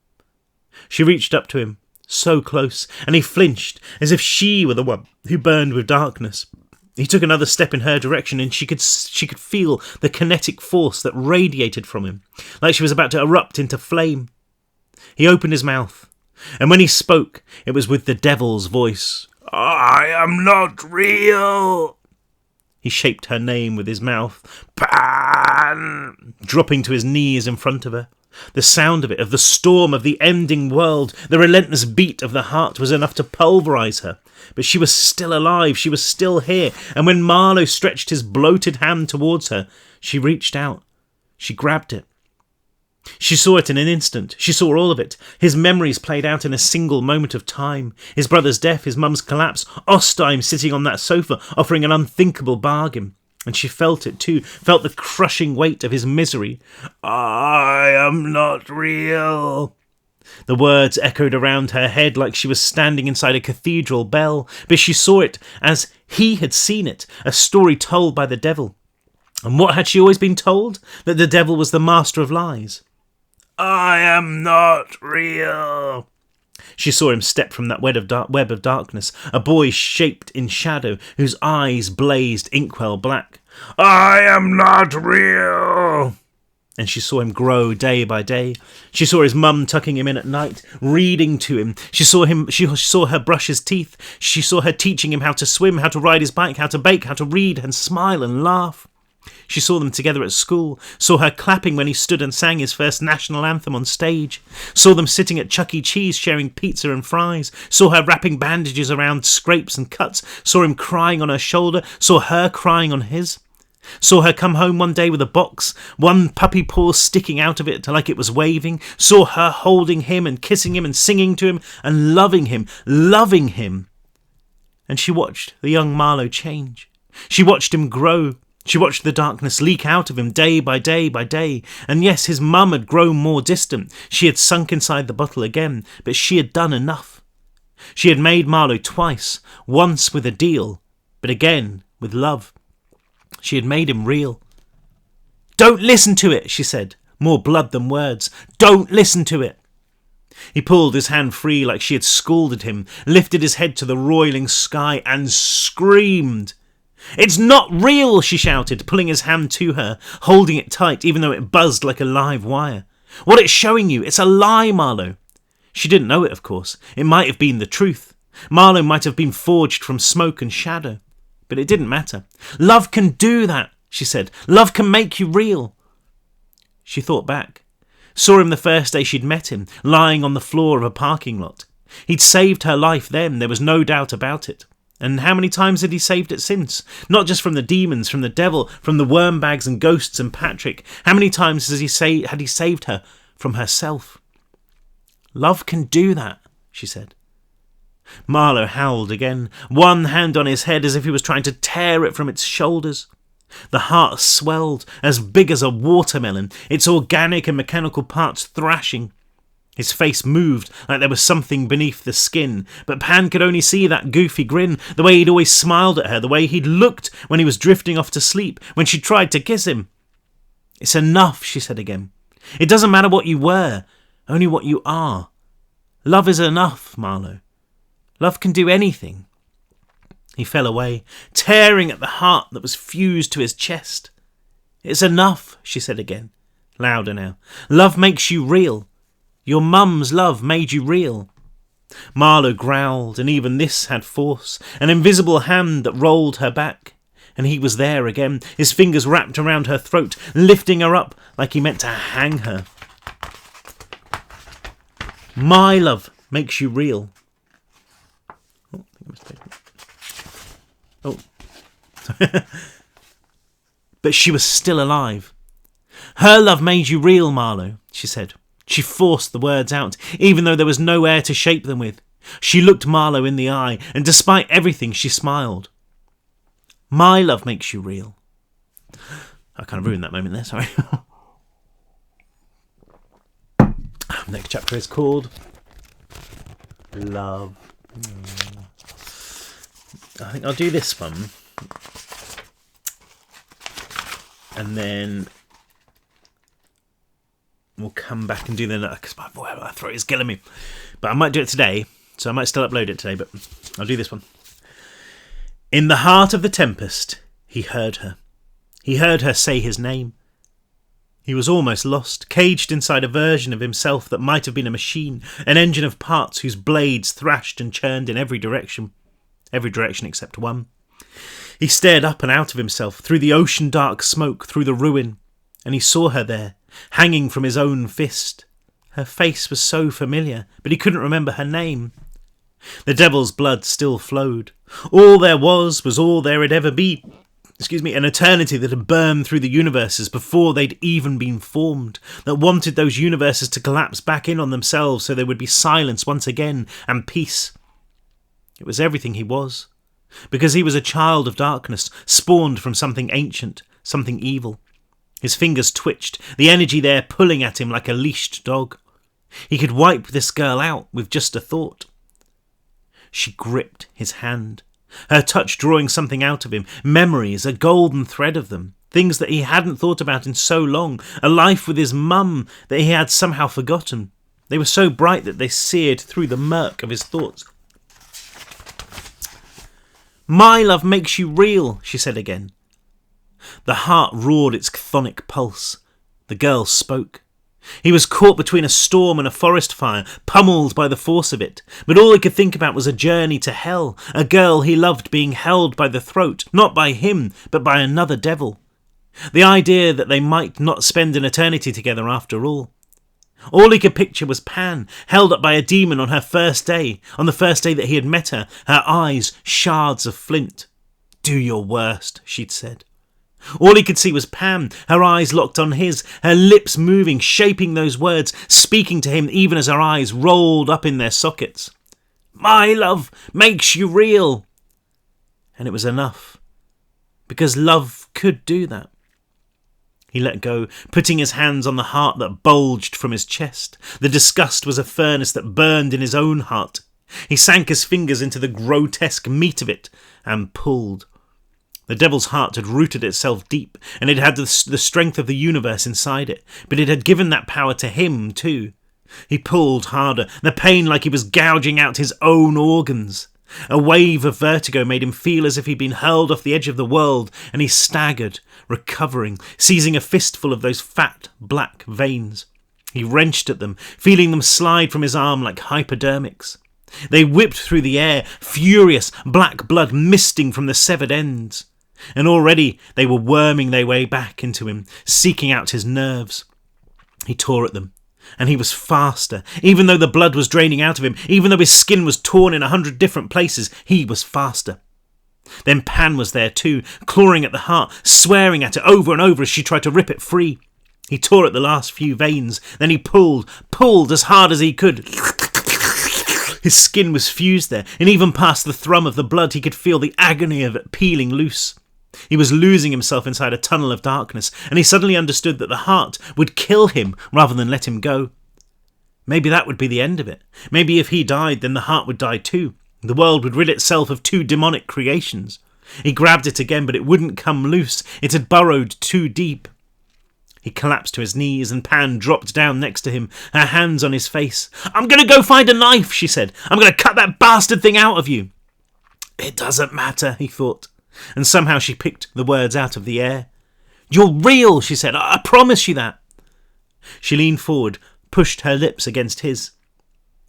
She reached up to him, so close, and he flinched, as if she were the one who burned with darkness. He took another step in her direction, and she could feel the kinetic force that radiated from him, like she was about to erupt into flame. He opened his mouth, and when he spoke, it was with the devil's voice. "I am not real." He shaped her name with his mouth. "Pan!" Dropping to his knees in front of her. The sound of it, of the storm, of the ending world, the relentless beat of the heart was enough to pulverise her. But she was still alive, she was still here, and when Marlowe stretched his bloated hand towards her, she reached out. She grabbed it. She saw it in an instant. She saw all of it. His memories played out in a single moment of time. His brother's death, his mum's collapse, Ostheim sitting on that sofa, offering an unthinkable bargain. And she felt it too, felt the crushing weight of his misery. "I am not real." The words echoed around her head like she was standing inside a cathedral bell, but she saw it as he had seen it, a story told by the devil. And what had she always been told? That the devil was the master of lies. "I am not real." She saw him step from that web of darkness, a boy shaped in shadow, whose eyes blazed inkwell black. "I am not real." And she saw him grow day by day. She saw his mum tucking him in at night, reading to him. She saw her brush his teeth. She saw her teaching him how to swim, how to ride his bike, how to bake, how to read and smile and laugh. She saw them together at school, saw her clapping when he stood and sang his first national anthem on stage, saw them sitting at Chuck E. Cheese sharing pizza and fries, saw her wrapping bandages around scrapes and cuts, saw him crying on her shoulder, saw her crying on his. Saw her come home one day with a box, one puppy paw sticking out of it like it was waving, saw her holding him and kissing him and singing to him and loving him. And she watched the young Marlowe change. She watched him grow. She watched the darkness leak out of him day by day by day. And yes, his mum had grown more distant. She had sunk inside the bottle again, but she had done enough. She had made Marlowe twice, once with a deal, but again with love. She had made him real. "Don't listen to it," she said, more blood than words. "Don't listen to it." He pulled his hand free like she had scalded him, lifted his head to the roiling sky and screamed. "It's not real," she shouted, pulling his hand to her, holding it tight even though it buzzed like a live wire. "What it's showing you, it's a lie, Marlowe." She didn't know it, of course. It might have been the truth. Marlowe might have been forged from smoke and shadow. But it didn't matter. "Love can do that," she said. "Love can make you real." She thought back. Saw him the first day she'd met him, lying on the floor of a parking lot. He'd saved her life then, there was no doubt about it. And how many times had he saved it since? Not just from the demons, from the devil, from the wormbags and ghosts and Patrick. How many times had he saved her from herself? "Love can do that," she said. Marlowe howled again, one hand on his head as if he was trying to tear it from its shoulders. The heart swelled, as big as a watermelon, its organic and mechanical parts thrashing. His face moved like there was something beneath the skin, but Pan could only see that goofy grin, the way he'd always smiled at her, the way he'd looked when he was drifting off to sleep, when she tried to kiss him. "It's enough," she said again. "It doesn't matter what you were, only what you are. Love is enough, Marlowe. Love can do anything." He fell away, tearing at the heart that was fused to his chest. "It's enough," she said again. Louder now. Love makes you real. Your mum's love made you real. Marlowe growled, and even this had force, an invisible hand that rolled her back. And he was there again, his fingers wrapped around her throat, lifting her up like he meant to hang her. My love makes you real. Oh, I think I must take it. Oh. But she was still alive. Her love made you real, Marlowe, she said. She forced the words out, even though there was no air to shape them with. She looked Marlowe in the eye, and despite everything, she smiled. My love makes you real. I kind of ruined that moment there, sorry. Next chapter is called Love. I think I'll do this one. And then we'll come back and do the next, because my throat is killing me. But I might do it today, so I might still upload it today, but I'll do this one. In the heart of the tempest, he heard her. He heard her say his name. He was almost lost, caged inside a version of himself that might have been a machine, an engine of parts whose blades thrashed and churned in every direction except one. He stared up and out of himself, through the ocean-dark smoke, through the ruin, and he saw her there, hanging from his own fist. Her face was so familiar, but he couldn't remember her name. The devil's blood still flowed. All there was all there had ever been. An eternity that had burned through the universes before they'd even been formed, that wanted those universes to collapse back in on themselves so there would be silence once again and peace. It was everything he was, because he was a child of darkness, spawned from something ancient, something evil. His fingers twitched, the energy there pulling at him like a leashed dog. He could wipe this girl out with just a thought. She gripped his hand, her touch drawing something out of him, memories, a golden thread of them, things that he hadn't thought about in so long, a life with his mum that he had somehow forgotten. They were so bright that they seared through the murk of his thoughts. My love makes you real, she said again. The heart roared its chthonic pulse. The girl spoke. He was caught between a storm and a forest fire, pummeled by the force of it, but all he could think about was a journey to hell, a girl he loved being held by the throat, not by him, but by another devil. The idea that they might not spend an eternity together after all. All he could picture was Pan, held up by a demon on her first day, on the first day that he had met her, her eyes shards of flint. Do your worst, she'd said. All he could see was Pam, her eyes locked on his, her lips moving, shaping those words, speaking to him even as her eyes rolled up in their sockets. My love makes you real. And it was enough, because love could do that. He let go, putting his hands on the heart that bulged from his chest. The disgust was a furnace that burned in his own heart. He sank his fingers into the grotesque meat of it and pulled. The devil's heart had rooted itself deep, and it had the strength of the universe inside it, but it had given that power to him too. He pulled harder, the pain like he was gouging out his own organs. A wave of vertigo made him feel as if he'd been hurled off the edge of the world, and he staggered, recovering, seizing a fistful of those fat, black veins. He wrenched at them, feeling them slide from his arm like hypodermics. They whipped through the air, furious, black blood misting from the severed ends. And already they were worming their way back into him, seeking out his nerves. He tore at them, and he was faster. Even though the blood was draining out of him, even though his skin was torn in 100 different places, he was faster. Then Pan was there too, clawing at the heart, swearing at it over and over as she tried to rip it free. He tore at the last few veins, then he pulled as hard as he could. His skin was fused there, and even past the thrum of the blood he could feel the agony of it peeling loose. He was losing himself inside a tunnel of darkness, and he suddenly understood that the heart would kill him rather than let him go. Maybe that would be the end of it. Maybe if he died, then the heart would die too. The world would rid itself of two demonic creations. He grabbed it again, but it wouldn't come loose. It had burrowed too deep. He collapsed to his knees, and Pan dropped down next to him, her hands on his face. "I'm going to go find a knife," she said. "I'm going to cut that bastard thing out of you." It doesn't matter, he thought, and somehow she picked the words out of the air. "You're real," she said. I promise you that." She leaned forward, pushed her lips against his.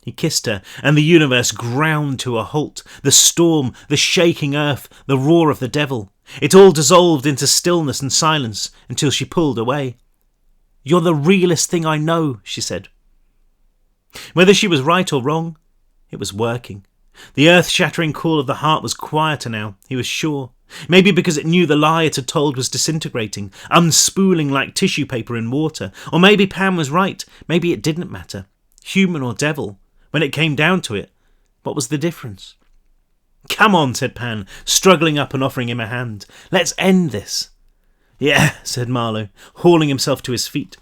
He kissed her, and the universe ground to a halt. The storm, the shaking earth, the roar of the devil. It all dissolved into stillness and silence until she pulled away. "You're the realest thing I know," she said. Whether she was right or wrong, it was working. The earth-shattering call of the heart was quieter now, he was sure. Maybe because it knew the lie it had told was disintegrating, unspooling like tissue paper in water. Or maybe Pan was right. Maybe it didn't matter. Human or devil. When it came down to it, what was the difference? "Come on," said Pan, struggling up and offering him a hand. "Let's end this." "Yeah," said Marlowe, hauling himself to his feet.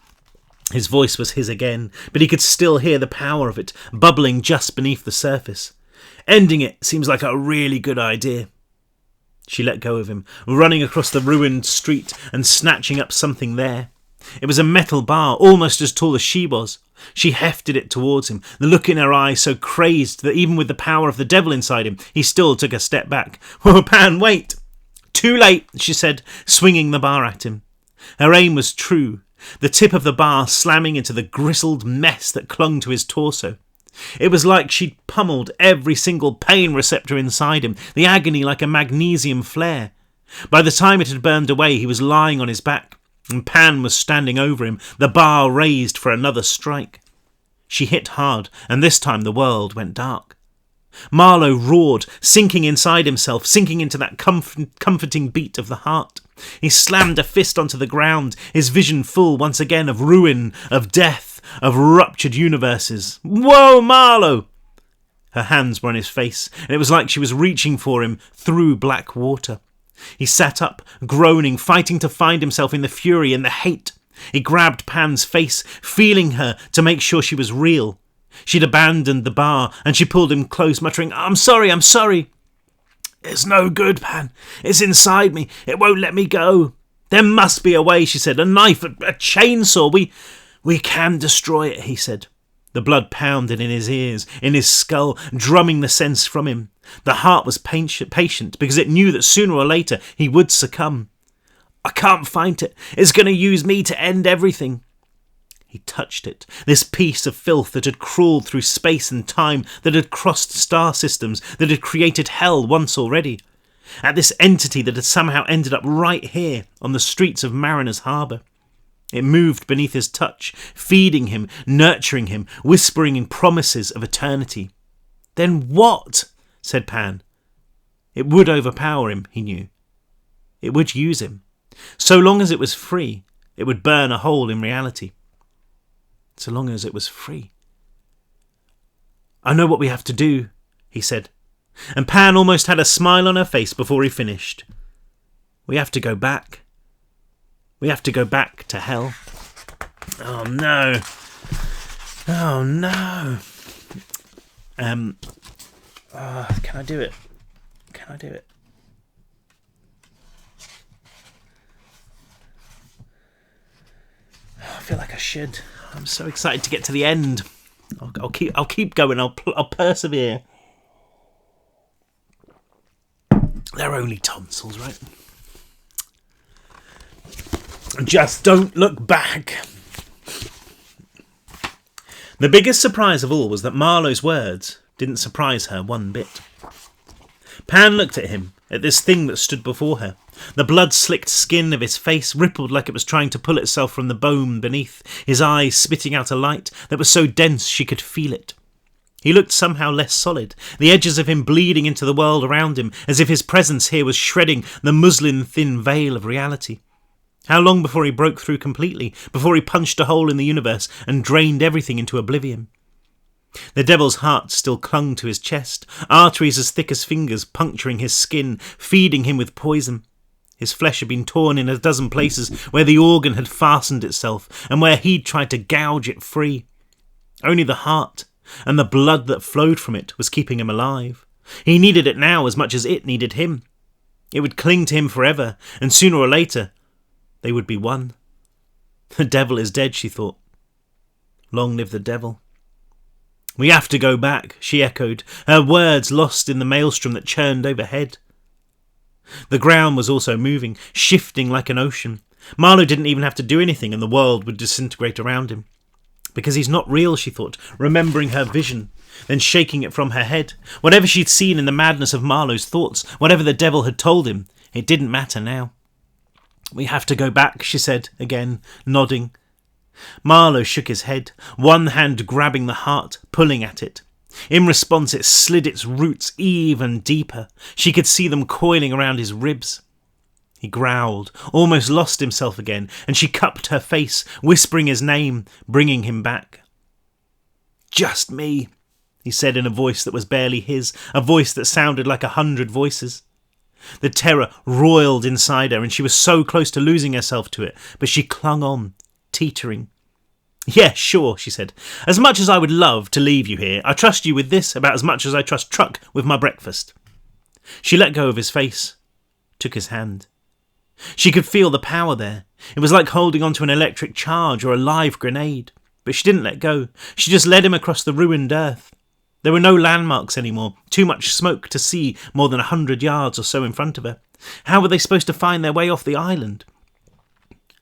His voice was his again, but he could still hear the power of it, bubbling just beneath the surface. "Ending it seems like a really good idea." She let go of him, running across the ruined street and snatching up something there. It was a metal bar, almost as tall as she was. She hefted it towards him, the look in her eyes so crazed that even with the power of the devil inside him, he still took a step back. "Oh, Pan, wait!" "Too late," she said, swinging the bar at him. Her aim was true, the tip of the bar slamming into the grizzled mess that clung to his torso. It was like she'd pummeled every single pain receptor inside him, the agony like a magnesium flare. By the time it had burned away, he was lying on his back, and Pan was standing over him, the bar raised for another strike. She hit hard, and this time the world went dark. Marlowe roared, sinking inside himself, sinking into that comforting beat of the heart. He slammed a fist onto the ground, his vision full once again of ruin, of death, of ruptured universes. "Whoa, Marlowe!" Her hands were on his face, and it was like she was reaching for him through black water. He sat up, groaning, fighting to find himself in the fury and the hate. He grabbed Pan's face, feeling her to make sure she was real. She'd abandoned the bar, and she pulled him close, muttering, I'm sorry. "It's no good, Pan. It's inside me. It won't let me go." "There must be a way," she said. "A knife, a chainsaw. We can destroy it," he said. The blood pounded in his ears, in his skull, drumming the sense from him. The heart was patient because it knew that sooner or later he would succumb. "I can't find it. It's going to use me to end everything." He touched it, this piece of filth that had crawled through space and time, that had crossed star systems, that had created hell once already. At this entity that had somehow ended up right here on the streets of Mariner's Harbour. It moved beneath his touch, feeding him, nurturing him, whispering in promises of eternity. "Then what?" said Pan. It would overpower him, he knew. It would use him. So long as it was free, it would burn a hole in reality. So long as it was free. "I know what we have to do," he said, and Pan almost had a smile on her face before he finished. "We have to go back. We have to go back to hell." Oh no. Oh no. Can I do it? Can I do it? I feel like I should. I'm so excited to get to the end. I'll keep going. I'll persevere. They're only tonsils, right? Just don't look back. The biggest surprise of all was that Marlowe's words didn't surprise her one bit. Pan looked at him, at this thing that stood before her. The blood-slicked skin of his face rippled like it was trying to pull itself from the bone beneath, his eyes spitting out a light that was so dense she could feel it. He looked somehow less solid, the edges of him bleeding into the world around him, as if his presence here was shredding the muslin-thin veil of reality. How long before he broke through completely, before he punched a hole in the universe and drained everything into oblivion? The devil's heart still clung to his chest, arteries as thick as fingers puncturing his skin, feeding him with poison. His flesh had been torn in a dozen places where the organ had fastened itself and where he'd tried to gouge it free. Only the heart and the blood that flowed from it was keeping him alive. He needed it now as much as it needed him. It would cling to him forever, and sooner or later they would be one. The devil is dead, she thought. Long live the devil. "We have to go back," she echoed, her words lost in the maelstrom that churned overhead. The ground was also moving, shifting like an ocean. Marlowe didn't even have to do anything and the world would disintegrate around him. Because he's not real, she thought, remembering her vision, then shaking it from her head. Whatever she'd seen in the madness of Marlowe's thoughts, whatever the devil had told him, it didn't matter now. We have to go back, she said, again, nodding. Marlowe shook his head, one hand grabbing the heart, pulling at it. In response, it slid its roots even deeper. She could see them coiling around his ribs. He growled, almost lost himself again, and she cupped her face, whispering his name, bringing him back. Just me, he said in a voice that was barely his, a voice that sounded like 100 voices. The terror roiled inside her, and she was so close to losing herself to it, but she clung on, teetering. Yeah, sure, she said. As much as I would love to leave you here, I trust you with this about as much as I trust Truck with my breakfast. She let go of his face, took his hand. She could feel the power there. It was like holding onto an electric charge or a live grenade. But she didn't let go. She just led him across the ruined earth. There were no landmarks anymore, too much smoke to see more than 100 yards or so in front of her. How were they supposed to find their way off the island?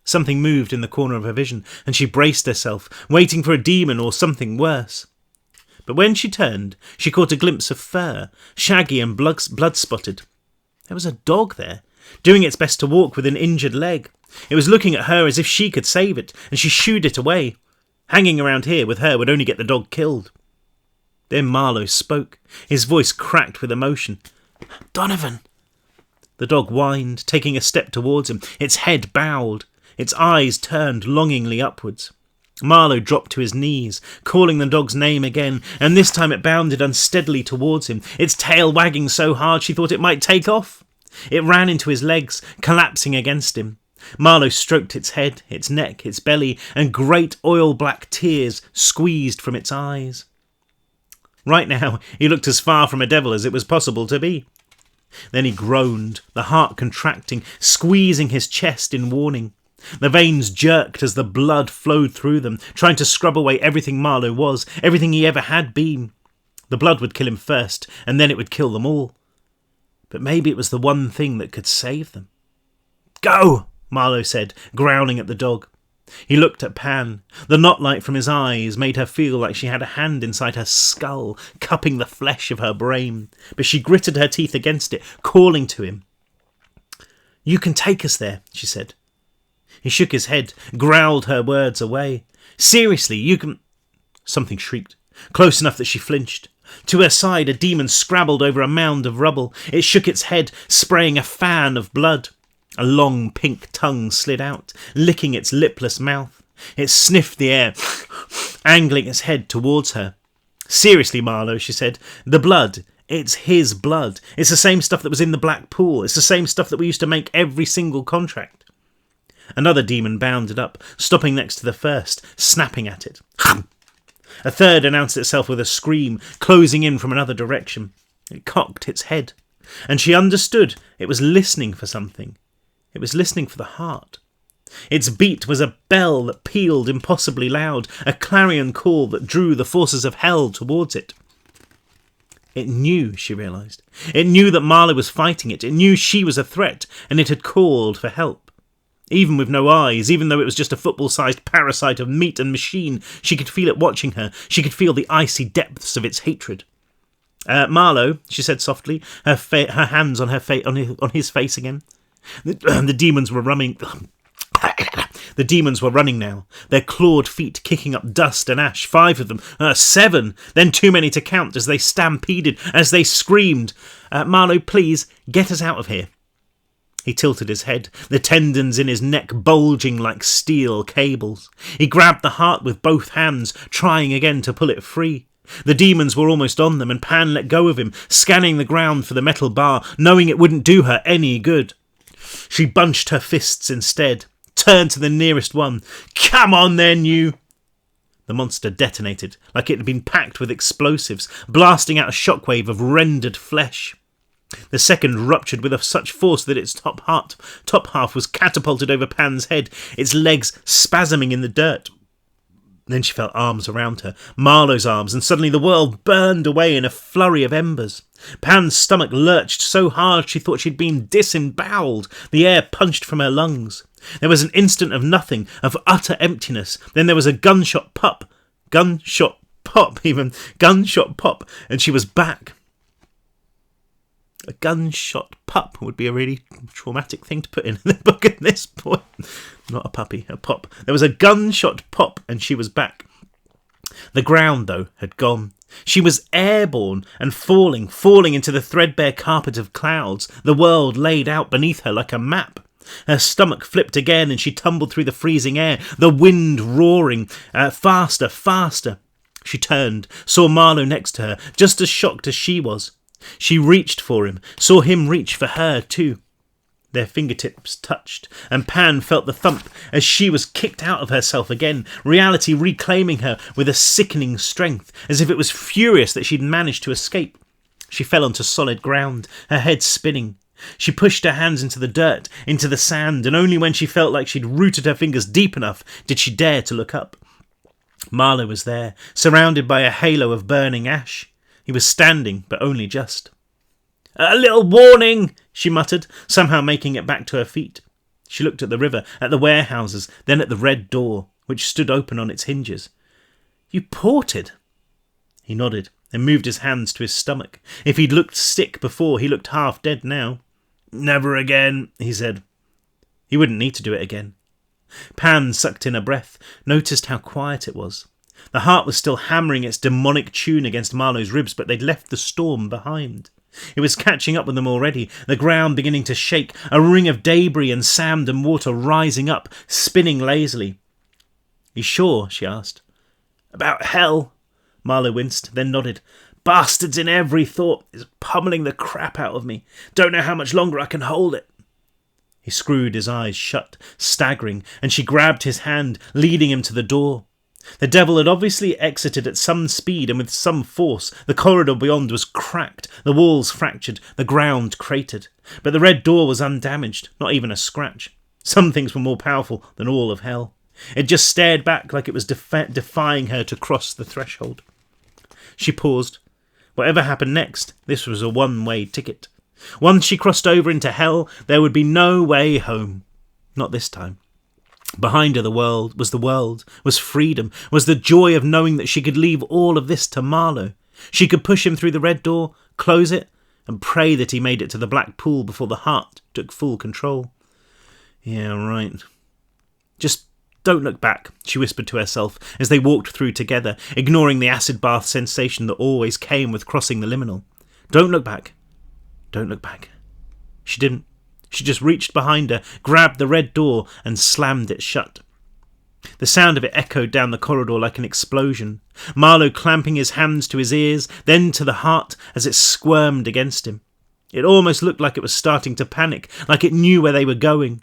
Something moved in the corner of her vision, and she braced herself, waiting for a demon or something worse. But when she turned, she caught a glimpse of fur, shaggy and blood-spotted. There was a dog there, doing its best to walk with an injured leg. It was looking at her as if she could save it, and she shooed it away. Hanging around here with her would only get the dog killed. Then Marlowe spoke, his voice cracked with emotion. Donovan! The dog whined, taking a step towards him, its head bowed, its eyes turned longingly upwards. Marlowe dropped to his knees, calling the dog's name again, and this time it bounded unsteadily towards him, its tail wagging so hard she thought it might take off. It ran into his legs, collapsing against him. Marlowe stroked its head, its neck, its belly, and great oil-black tears squeezed from its eyes. Right now, he looked as far from a devil as it was possible to be. Then he groaned, the heart contracting, squeezing his chest in warning. The veins jerked as the blood flowed through them, trying to scrub away everything Marlowe was, everything he ever had been. The blood would kill him first, and then it would kill them all. But maybe it was the one thing that could save them. Go, Marlowe said, growling at the dog. He looked at Pan. The knot-light from his eyes made her feel like she had a hand inside her skull, cupping the flesh of her brain. But she gritted her teeth against it, calling to him. You can take us there, she said. He shook his head, growled her words away. Seriously, you can... Something shrieked, close enough that she flinched. To her side, a demon scrabbled over a mound of rubble. It shook its head, spraying a fan of blood. A long pink tongue slid out, licking its lipless mouth. It sniffed the air, angling its head towards her. Seriously, Marlowe, she said, the blood, it's his blood. It's the same stuff that was in the black pool. It's the same stuff that we used to make every single contract. Another demon bounded up, stopping next to the first, snapping at it. A third announced itself with a scream, closing in from another direction. It cocked its head, and she understood it was listening for something. It was listening for the heart. Its beat was a bell that pealed impossibly loud, a clarion call that drew the forces of hell towards it. It knew, she realised. It knew that Marlowe was fighting it. It knew she was a threat, and it had called for help. Even with no eyes, even though it was just a football-sized parasite of meat and machine, she could feel it watching her. She could feel the icy depths of its hatred. Marlowe, she said softly, her hands on his face again. The demons were running. The demons were running now, their clawed feet kicking up dust and ash. 5 of them, 7, then too many to count as they stampeded, as they screamed. Marlowe, please, get us out of here. He tilted his head, the tendons in his neck bulging like steel cables. He grabbed the heart with both hands, trying again to pull it free. The demons were almost on them, and Pan let go of him, scanning the ground for the metal bar, knowing it wouldn't do her any good. She bunched her fists instead, turned to the nearest one. Come on then, you! The monster detonated, like it had been packed with explosives, blasting out a shockwave of rendered flesh. The second ruptured with such force that its top half was catapulted over Pan's head, its legs spasming in the dirt. Then she felt arms around her, Marlowe's arms, and suddenly the world burned away in a flurry of embers. Pan's stomach lurched so hard she thought she'd been disemboweled. The air punched from her lungs. There was an instant of nothing, of utter emptiness. Then there was a gunshot pop, and she was back. A gunshot pup would be a really traumatic thing to put in the book at this point. Not a puppy, a pop. There was a gunshot pop, and she was back. The ground, though, had gone. She was airborne and falling into the threadbare carpet of clouds, the world laid out beneath her like a map. Her stomach flipped again, and she tumbled through the freezing air, the wind roaring, faster. She turned, saw Marlowe next to her, just as shocked as she was. She reached for him, saw him reach for her too. Their fingertips touched, and Pan felt the thump as she was kicked out of herself again, reality reclaiming her with a sickening strength, as if it was furious that she'd managed to escape. She fell onto solid ground, her head spinning. She pushed her hands into the dirt, into the sand, and only when she felt like she'd rooted her fingers deep enough did she dare to look up. Marlowe was there, surrounded by a halo of burning ash. He was standing, but only just. "A little warning," she muttered, somehow making it back to her feet. She looked at the river, at the warehouses, then at the red door, which stood open on its hinges. "You ported?" He nodded and moved his hands to his stomach. If he'd looked sick before, he looked half dead now. "Never again," he said. He wouldn't need to do it again. Pan sucked in a breath, noticed how quiet it was. The heart was still hammering its demonic tune against Marlowe's ribs, but they'd left the storm behind. It was catching up with them already, the ground beginning to shake, a ring of debris and sand and water rising up, spinning lazily. "You sure?" she asked. "About hell," Marlowe winced, then nodded. "Bastards in every thought is pummeling the crap out of me. Don't know how much longer I can hold it." He screwed his eyes shut, staggering, and she grabbed his hand, leading him to the door. The devil had obviously exited at some speed and with some force. The corridor beyond was cracked, the walls fractured, the ground cratered. But the red door was undamaged, not even a scratch. Some things were more powerful than all of hell. It just stared back like it was defying her to cross the threshold. She paused. Whatever happened next, this was a one-way ticket. Once she crossed over into hell, there would be no way home. Not this time. Behind her the world, was freedom, was the joy of knowing that she could leave all of this to Marlowe. She could push him through the red door, close it, and pray that he made it to the black pool before the heart took full control. Yeah, right. "Just don't look back," she whispered to herself as they walked through together, ignoring the acid bath sensation that always came with crossing the liminal. "Don't look back. Don't look back." She didn't. She just reached behind her, grabbed the red door, and slammed it shut. The sound of it echoed down the corridor like an explosion, Marlowe clamping his hands to his ears, then to the heart as it squirmed against him. It almost looked like it was starting to panic, like it knew where they were going.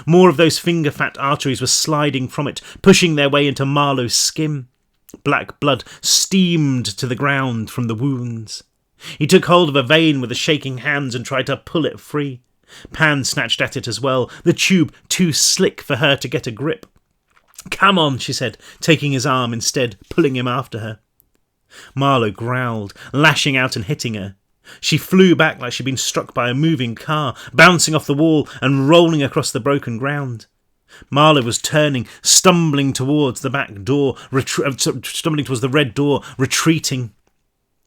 More of those finger-fat arteries were sliding from it, pushing their way into Marlowe's skin. Black blood steamed to the ground from the wounds. He took hold of a vein with the shaking hands and tried to pull it free. Pan snatched at it as well, the tube too slick for her to get a grip. "Come on," she said, taking his arm instead, pulling him after her. Marlowe growled, lashing out and hitting her. She flew back like she'd been struck by a moving car, bouncing off the wall and rolling across the broken ground. Marlowe was turning, stumbling towards the back door, stumbling towards the red door, retreating.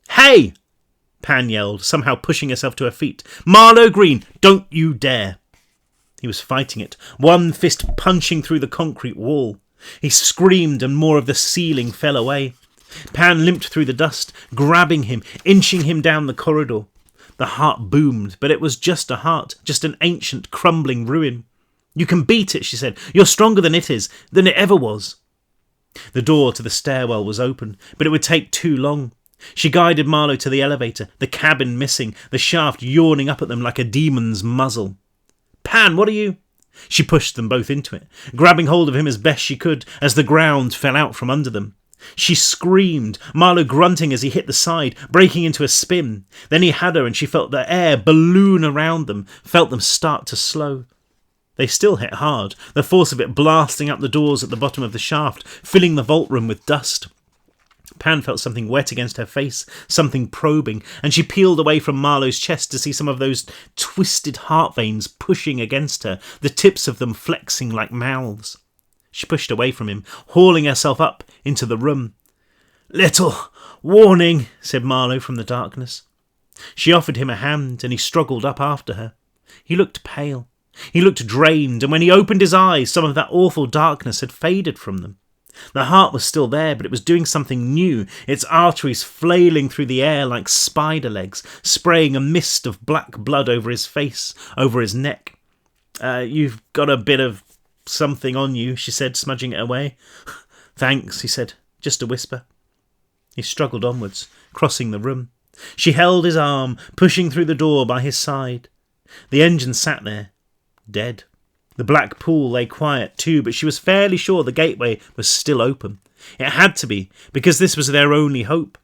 "Hey!" Pan yelled, somehow pushing herself to her feet. "Marlowe Green, don't you dare!" He was fighting it, one fist punching through the concrete wall. He screamed and more of the ceiling fell away. Pan limped through the dust, grabbing him, inching him down the corridor. The heart boomed, but it was just a heart, just an ancient, crumbling ruin. "You can beat it," she said. "You're stronger than it is, than it ever was." The door to the stairwell was open, but it would take too long. She guided Marlowe to the elevator, the cabin missing, the shaft yawning up at them like a demon's muzzle. "Pan, what are you—" She pushed them both into it, grabbing hold of him as best she could as the ground fell out from under them. She screamed, Marlowe grunting as he hit the side, breaking into a spin. Then he had her and she felt the air balloon around them, felt them start to slow. They still hit hard, the force of it blasting up the doors at the bottom of the shaft, filling the vault room with dust. Pan felt something wet against her face, something probing, and she peeled away from Marlowe's chest to see some of those twisted heart veins pushing against her, the tips of them flexing like mouths. She pushed away from him, hauling herself up into the room. "Little warning," said Marlowe from the darkness. She offered him a hand, and he struggled up after her. He looked pale. He looked drained, and when he opened his eyes, some of that awful darkness had faded from them. The heart was still there, but it was doing something new, its arteries flailing through the air like spider legs, spraying a mist of black blood over his face, over his neck. You've got a bit of something on you," she said, smudging it away. "Thanks," he said, just a whisper. He struggled onwards, crossing the room. She held his arm, pushing through the door by his side. The engine sat there, dead. The black pool lay quiet too, but she was fairly sure the gateway was still open. It had to be, because this was their only hope.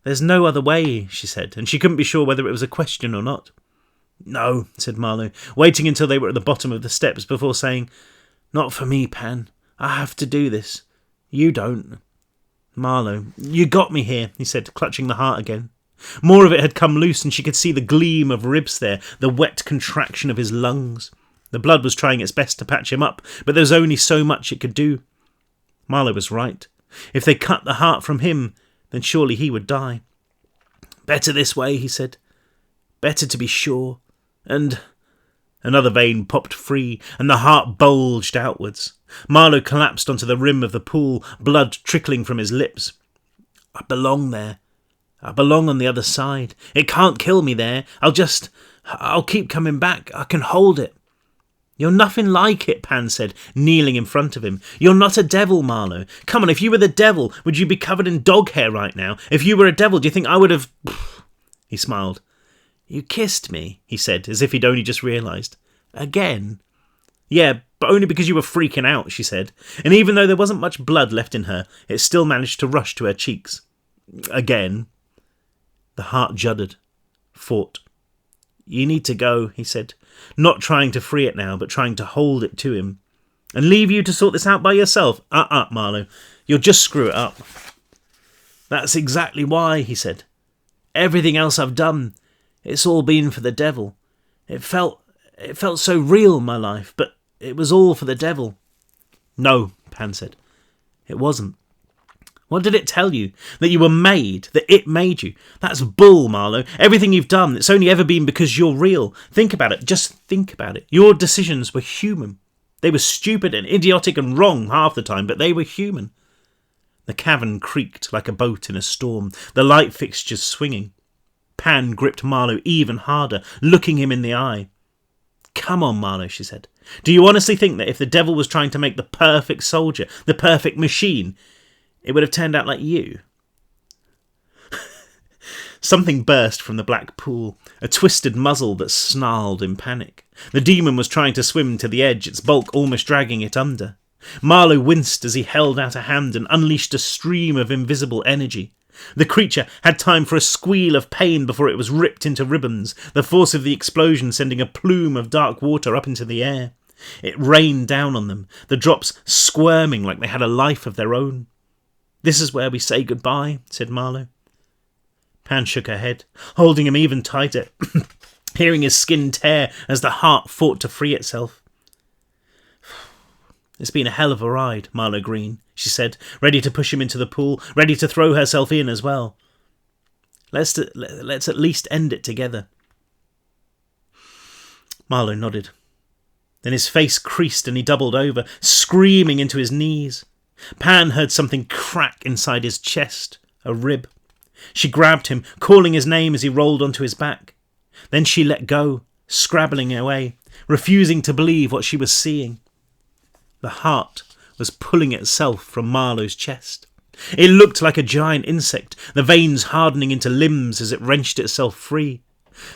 "There's no other way," she said, and she couldn't be sure whether it was a question or not. "No," said Marlowe, waiting until they were at the bottom of the steps before saying, "Not for me, Pan. I have to do this. You don't." "Marlowe, you got me here," he said, clutching the heart again. More of it had come loose, and she could see the gleam of ribs there, the wet contraction of his lungs. The blood was trying its best to patch him up, but there was only so much it could do. Marlowe was right. If they cut the heart from him, then surely he would die. "Better this way," he said. "Better to be sure." And another vein popped free, and the heart bulged outwards. Marlowe collapsed onto the rim of the pool, blood trickling from his lips. "I belong there. I belong on the other side. It can't kill me there. I'll keep coming back. I can hold it." "You're nothing like it," Pan said, kneeling in front of him. "You're not a devil, Marlowe. Come on, if you were the devil, would you be covered in dog hair right now? If you were a devil, do you think I would have—" He smiled. "You kissed me," he said, as if he'd only just realised. "Again?" "Yeah, but only because you were freaking out," she said. And even though there wasn't much blood left in her, it still managed to rush to her cheeks. "Again?" The heart juddered, fought. "You need to go," he said, not trying to free it now, but trying to hold it to him. "And leave you to sort this out by yourself? Marlowe. You'll just screw it up." "That's exactly why," he said. "Everything else I've done, it's all been for the devil. It felt so real, my life, but it was all for the devil." "No," Pan said. "It wasn't." "What did it tell you? That you were made? That it made you? That's bull, Marlowe. Everything you've done, it's only ever been because you're real. Think about it. Just think about it. Your decisions were human. They were stupid and idiotic and wrong half the time, but they were human." The cavern creaked like a boat in a storm, the light fixtures swinging. Pan gripped Marlowe even harder, looking him in the eye. "Come on, Marlowe," she said. "Do you honestly think that if the devil was trying to make the perfect soldier, the perfect machine, it would have turned out like you?" Something burst from the black pool, a twisted muzzle that snarled in panic. The demon was trying to swim to the edge, its bulk almost dragging it under. Marlowe winced as he held out a hand and unleashed a stream of invisible energy. The creature had time for a squeal of pain before it was ripped into ribbons, the force of the explosion sending a plume of dark water up into the air. It rained down on them, the drops squirming like they had a life of their own. "This is where we say goodbye," said Marlowe. Pan shook her head, holding him even tighter, hearing his skin tear as the heart fought to free itself. "It's been a hell of a ride, Marlowe Green," she said, ready to push him into the pool, ready to throw herself in as well. Let's at least end it together." Marlowe nodded. Then his face creased and he doubled over, screaming into his knees. Pan heard something crack inside his chest, a rib. She grabbed him, calling his name as he rolled onto his back. Then she let go, scrabbling away, refusing to believe what she was seeing. The heart was pulling itself from Marlowe's chest. It looked like a giant insect, the veins hardening into limbs as it wrenched itself free.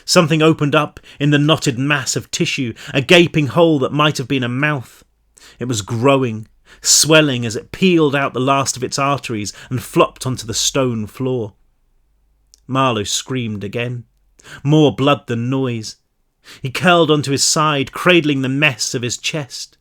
Something opened up in the knotted mass of tissue, a gaping hole that might have been a mouth. It was growing, swelling as it peeled out the last of its arteries and flopped onto the stone floor. Marlowe screamed again. More blood than noise. He curled onto his side, cradling the mess of his chest.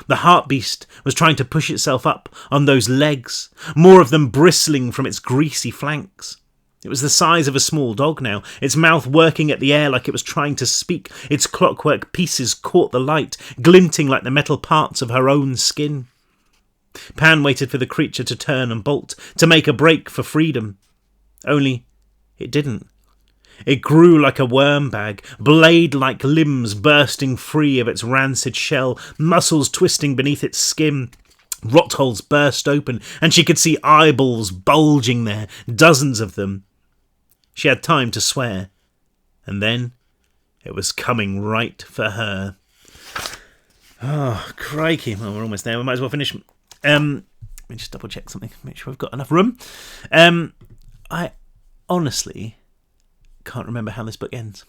The heart beast was trying to push itself up on those legs, more of them bristling from its greasy flanks. It was the size of a small dog now, its mouth working at the air like it was trying to speak. Its clockwork pieces caught the light, glinting like the metal parts of her own skin. Pan waited for the creature to turn and bolt, to make a break for freedom. Only it didn't. It grew like a worm bag, blade-like limbs bursting free of its rancid shell, muscles twisting beneath its skin. Rot holes burst open, and she could see eyeballs bulging there, dozens of them. She had time to swear, and then it was coming right for her. Oh, crikey. Well, we're almost there. We might as well finish. Let me just double check something, make sure I've got enough room. I honestly can't remember how this book ends.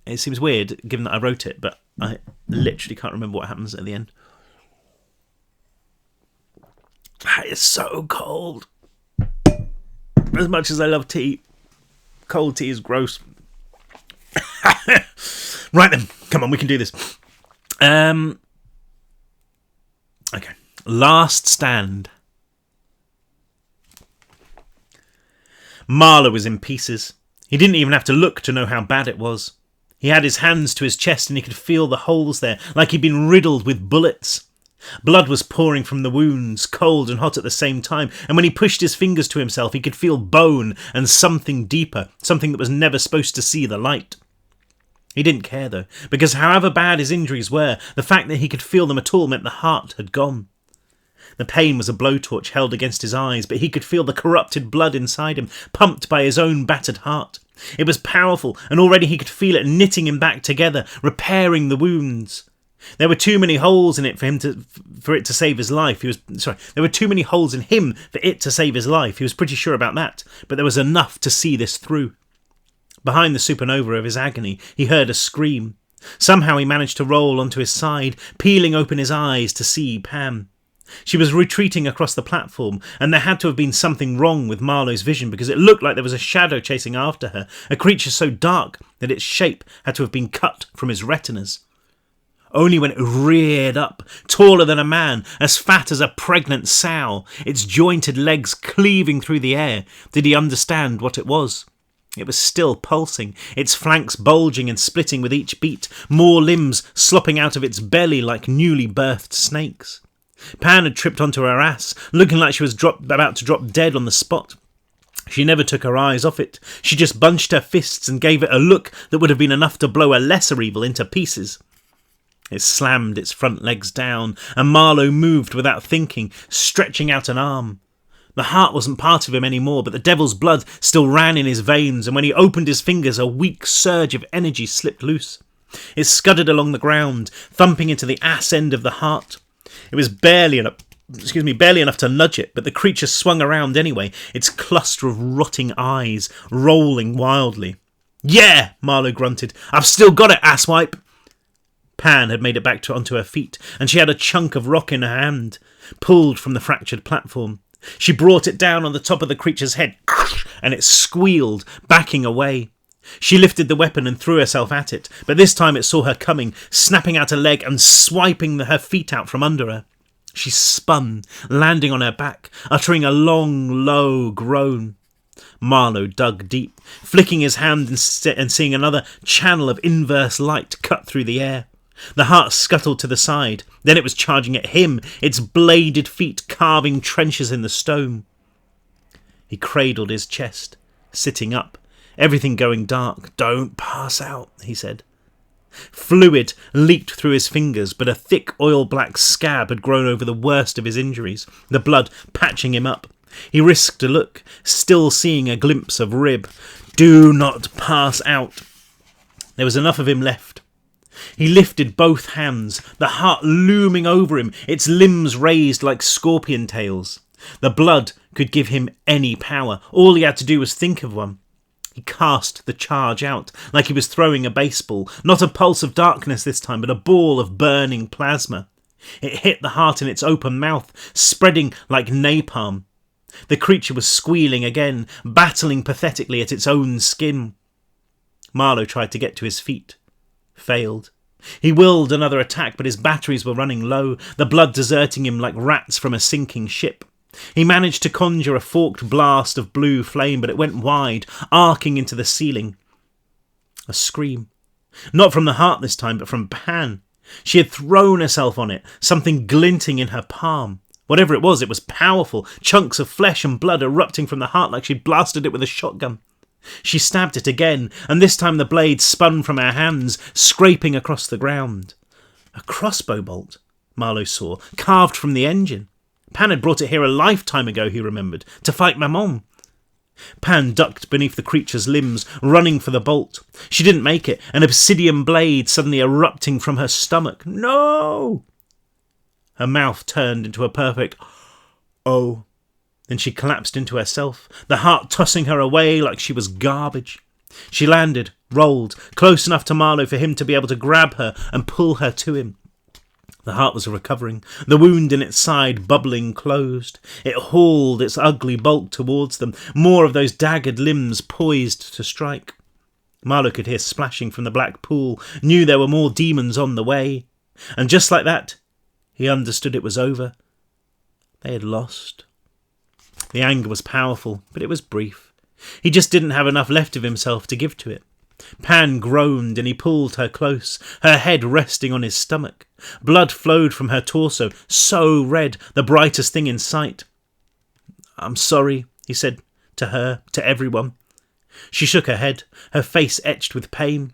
It seems weird, given that I wrote it, but I literally can't remember what happens at the end. It's so cold. As much as I love tea, cold tea is gross. Right then, come on, we can do this. Okay, last stand. Marlowe was in pieces. He didn't even have to look to know how bad it was. He had his hands to his chest and he could feel the holes there, like he'd been riddled with bullets. Blood was pouring from the wounds, cold and hot at the same time, and when he pushed his fingers to himself, he could feel bone and something deeper, something that was never supposed to see the light. He didn't care, though, because however bad his injuries were, the fact that he could feel them at all meant the heart had gone. The pain was a blowtorch held against his eyes, but he could feel the corrupted blood inside him, pumped by his own battered heart. It was powerful, and already he could feel it knitting him back together, repairing the wounds. There were too many holes in it for it to save his life. There were too many holes in him for it to save his life. He was pretty sure about that, but there was enough to see this through. Behind the supernova of his agony, he heard a scream. Somehow he managed to roll onto his side, peeling open his eyes to see Pam. She was retreating across the platform, and there had to have been something wrong with Marlowe's vision because it looked like there was a shadow chasing after her, a creature so dark that its shape had to have been cut from his retinas. Only when it reared up, taller than a man, as fat as a pregnant sow, its jointed legs cleaving through the air, did he understand what it was. It was still pulsing, its flanks bulging and splitting with each beat, more limbs slopping out of its belly like newly birthed snakes. Pan had tripped onto her ass, looking like she was about to drop dead on the spot. She never took her eyes off it. She just bunched her fists and gave it a look that would have been enough to blow a lesser evil into pieces. It slammed its front legs down, and Marlowe moved without thinking, stretching out an arm. The heart wasn't part of him anymore, but the devil's blood still ran in his veins, and when he opened his fingers, a weak surge of energy slipped loose. It scudded along the ground, thumping into the ass end of the heart. It was barely enough to nudge it, but the creature swung around anyway, its cluster of rotting eyes rolling wildly. "Yeah!" Marlowe grunted. "I've still got it, asswipe!" Pan had made it back onto her feet, and she had a chunk of rock in her hand, pulled from the fractured platform. She brought it down on the top of the creature's head, and it squealed, backing away. She lifted the weapon and threw herself at it, but this time it saw her coming, snapping out a leg and swiping her feet out from under her. She spun, landing on her back, uttering a long, low groan. Marlowe dug deep, flicking his hand and seeing another channel of inverse light cut through the air. The heart scuttled to the side, then it was charging at him, its bladed feet carving trenches in the stone. He cradled his chest, sitting up, everything going dark. "Don't pass out," he said. Fluid leaked through his fingers, but a thick oil-black scab had grown over the worst of his injuries, the blood patching him up. He risked a look, still seeing a glimpse of rib. "Do not pass out." There was enough of him left. He lifted both hands, the heart looming over him, its limbs raised like scorpion tails. The blood could give him any power. All he had to do was think of one. He cast the charge out, like he was throwing a baseball. Not a pulse of darkness this time, but a ball of burning plasma. It hit the heart in its open mouth, spreading like napalm. The creature was squealing again, battling pathetically at its own skin. Marlowe tried to get to his feet. Failed. He willed another attack, but his batteries were running low, the blood deserting him like rats from a sinking ship. He managed to conjure a forked blast of blue flame, but it went wide, arcing into the ceiling. A scream. Not from the heart this time, but from Pan. She had thrown herself on it, something glinting in her palm. Whatever it was powerful, chunks of flesh and blood erupting from the heart like she'd blasted it with a shotgun. She stabbed it again, and this time the blade spun from her hands, scraping across the ground. A crossbow bolt, Marlowe saw, carved from the engine. Pan had brought it here a lifetime ago, he remembered, to fight Maman. Pan ducked beneath the creature's limbs, running for the bolt. She didn't make it, an obsidian blade suddenly erupting from her stomach. No! Her mouth turned into a perfect "oh." Then she collapsed into herself, the heart tossing her away like she was garbage. She landed, rolled, close enough to Marlowe for him to be able to grab her and pull her to him. The heart was recovering, the wound in its side bubbling closed. It hauled its ugly bulk towards them, more of those daggered limbs poised to strike. Marlowe could hear splashing from the black pool, knew there were more demons on the way. And just like that, he understood it was over. They had lost. The anger was powerful, but it was brief. He just didn't have enough left of himself to give to it. Pan groaned and he pulled her close, her head resting on his stomach. Blood flowed from her torso, so red, the brightest thing in sight. "I'm sorry," he said, to her, to everyone. She shook her head, her face etched with pain.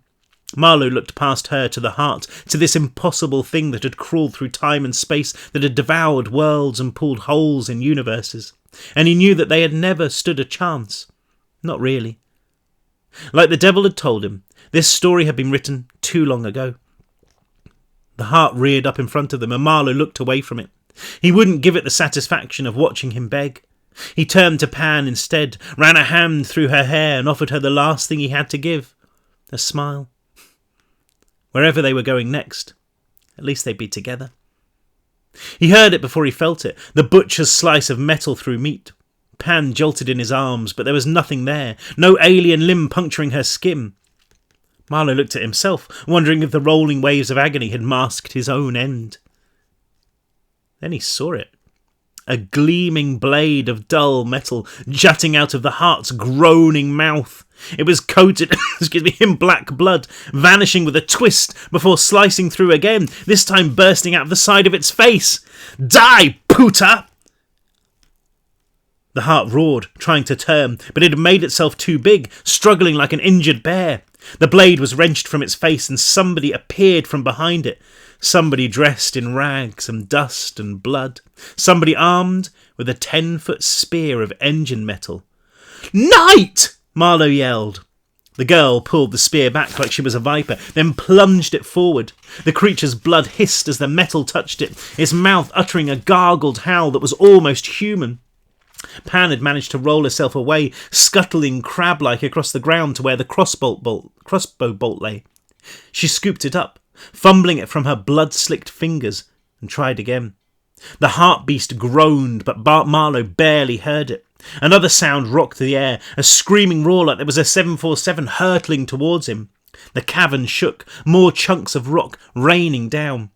Marlowe looked past her to the heart, to this impossible thing that had crawled through time and space, that had devoured worlds and pulled holes in universes. And he knew that they had never stood a chance. Not really. Like the devil had told him, this story had been written too long ago. The heart reared up in front of them, and Marlowe looked away from it. He wouldn't give it the satisfaction of watching him beg. He turned to Pan instead, ran a hand through her hair and offered her the last thing he had to give, a smile. Wherever they were going next, at least they'd be together. He heard it before he felt it, the butcher's slice of metal through meat. Pan jolted in his arms, but there was nothing there, no alien limb puncturing her skin. Marlowe looked at himself, wondering if the rolling waves of agony had masked his own end. Then he saw it. A gleaming blade of dull metal jutting out of the heart's groaning mouth. It was coated in black blood, vanishing with a twist before slicing through again, this time bursting out of the side of its face. "Die, puta!" The heart roared, trying to turn, but it had made itself too big, struggling like an injured bear. The blade was wrenched from its face and somebody appeared from behind it. Somebody dressed in rags and dust and blood. Somebody armed with a 10-foot spear of engine metal. "Knight!" Marlowe yelled. The girl pulled the spear back like she was a viper, then plunged it forward. The creature's blood hissed as the metal touched it, its mouth uttering a gargled howl that was almost human. Pan had managed to roll herself away, scuttling crab-like across the ground to where the crossbow bolt lay. She scooped it up, fumbling it from her blood-slicked fingers, and tried again. The heart beast groaned, but Marlowe barely heard it. Another sound rocked the air, a screaming roar like there was a 747 hurtling towards him. The cavern shook, more chunks of rock raining down.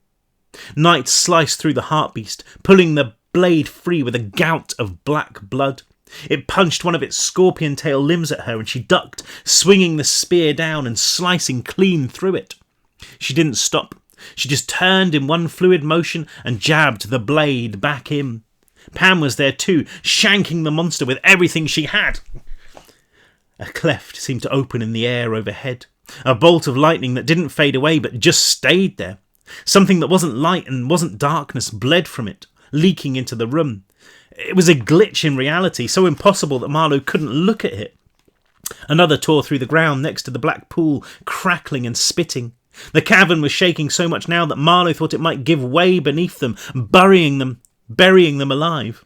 Night sliced through the heart beast, pulling the blade free with a gout of black blood. It punched one of its scorpion tail limbs at her and she ducked, swinging the spear down and slicing clean through it. She didn't stop. She just turned in one fluid motion and jabbed the blade back in. Pam was there too, shanking the monster with everything she had. A cleft seemed to open in the air overhead. A bolt of lightning that didn't fade away but just stayed there. Something that wasn't light and wasn't darkness bled from it, leaking into the room. It was a glitch in reality, so impossible that Marlowe couldn't look at it. Another tore through the ground next to the black pool, crackling and spitting. The cavern was shaking so much now that Marlowe thought it might give way beneath them, burying them alive.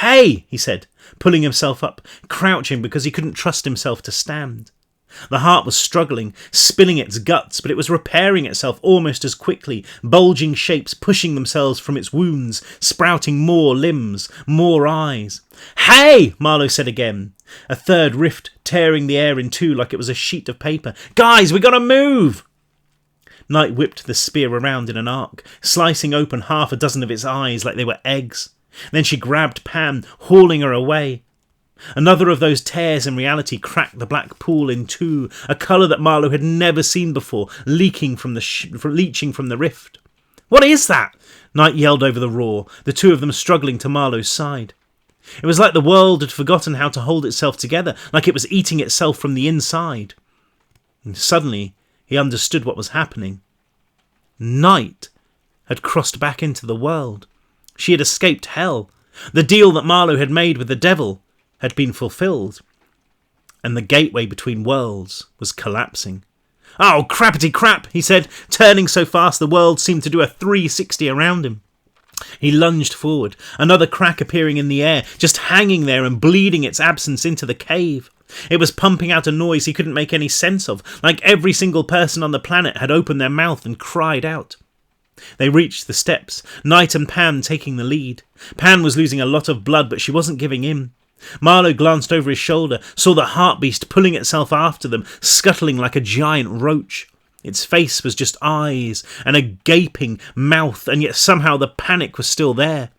"Hey!" he said, pulling himself up, crouching because he couldn't trust himself to stand. The heart was struggling, spilling its guts, but it was repairing itself almost as quickly, bulging shapes pushing themselves from its wounds, sprouting more limbs, more eyes. "Hey!" Marlowe said again, a third rift tearing the air in two like it was a sheet of paper. "Guys, we gotta move!" Night whipped the spear around in an arc, slicing open half a dozen of its eyes like they were eggs. Then she grabbed Pan, hauling her away. Another of those tears in reality cracked the black pool in two, a colour that Marlowe had never seen before, leaching from the rift. "What is that?" Night yelled over the roar, the two of them struggling to Marlowe's side. It was like the world had forgotten how to hold itself together, like it was eating itself from the inside. And suddenly he understood what was happening. Night had crossed back into the world. She had escaped hell. The deal that Marlowe had made with the devil had been fulfilled. And the gateway between worlds was collapsing. "Oh, crappity crap," he said, turning so fast the world seemed to do a 360 around him. He lunged forward, another crack appearing in the air, just hanging there and bleeding its absence into the cave. It was pumping out a noise he couldn't make any sense of, like every single person on the planet had opened their mouth and cried out. They reached the steps, Night and Pan taking the lead. Pan was losing a lot of blood, but she wasn't giving in. Marlowe glanced over his shoulder, saw the heartbeast pulling itself after them, scuttling like a giant roach. Its face was just eyes and a gaping mouth, and yet somehow the panic was still there.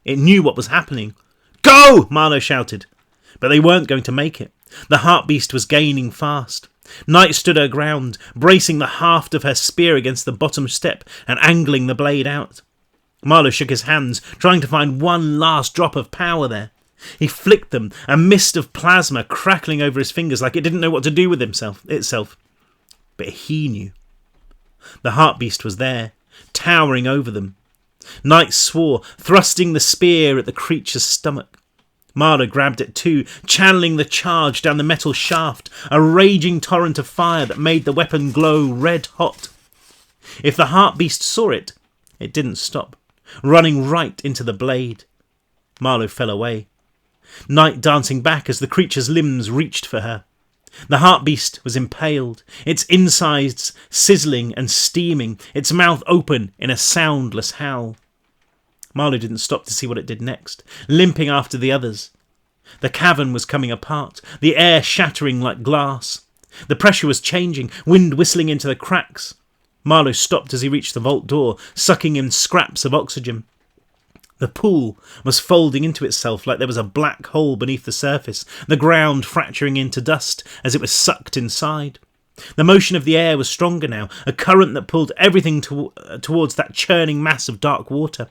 It knew what was happening. "Go!" Marlowe shouted. But they weren't going to make it. The heartbeast was gaining fast. Night stood her ground, bracing the haft of her spear against the bottom step and angling the blade out. Marlowe shook his hands, trying to find one last drop of power there. He flicked them, a mist of plasma crackling over his fingers like it didn't know what to do with itself. But he knew. The heartbeast was there, towering over them. Night swore, thrusting the spear at the creature's stomach. Marlowe grabbed it too, channeling the charge down the metal shaft, a raging torrent of fire that made the weapon glow red hot. If the heartbeast saw it, it didn't stop, running right into the blade. Marlowe fell away, Night dancing back as the creature's limbs reached for her. The heartbeast was impaled, its insides sizzling and steaming, its mouth open in a soundless howl. Marlowe didn't stop to see what it did next, limping after the others. The cavern was coming apart, the air shattering like glass. The pressure was changing, wind whistling into the cracks. Marlowe stopped as he reached the vault door, sucking in scraps of oxygen. The pool was folding into itself like there was a black hole beneath the surface, the ground fracturing into dust as it was sucked inside. The motion of the air was stronger now, a current that pulled everything towards that churning mass of dark water.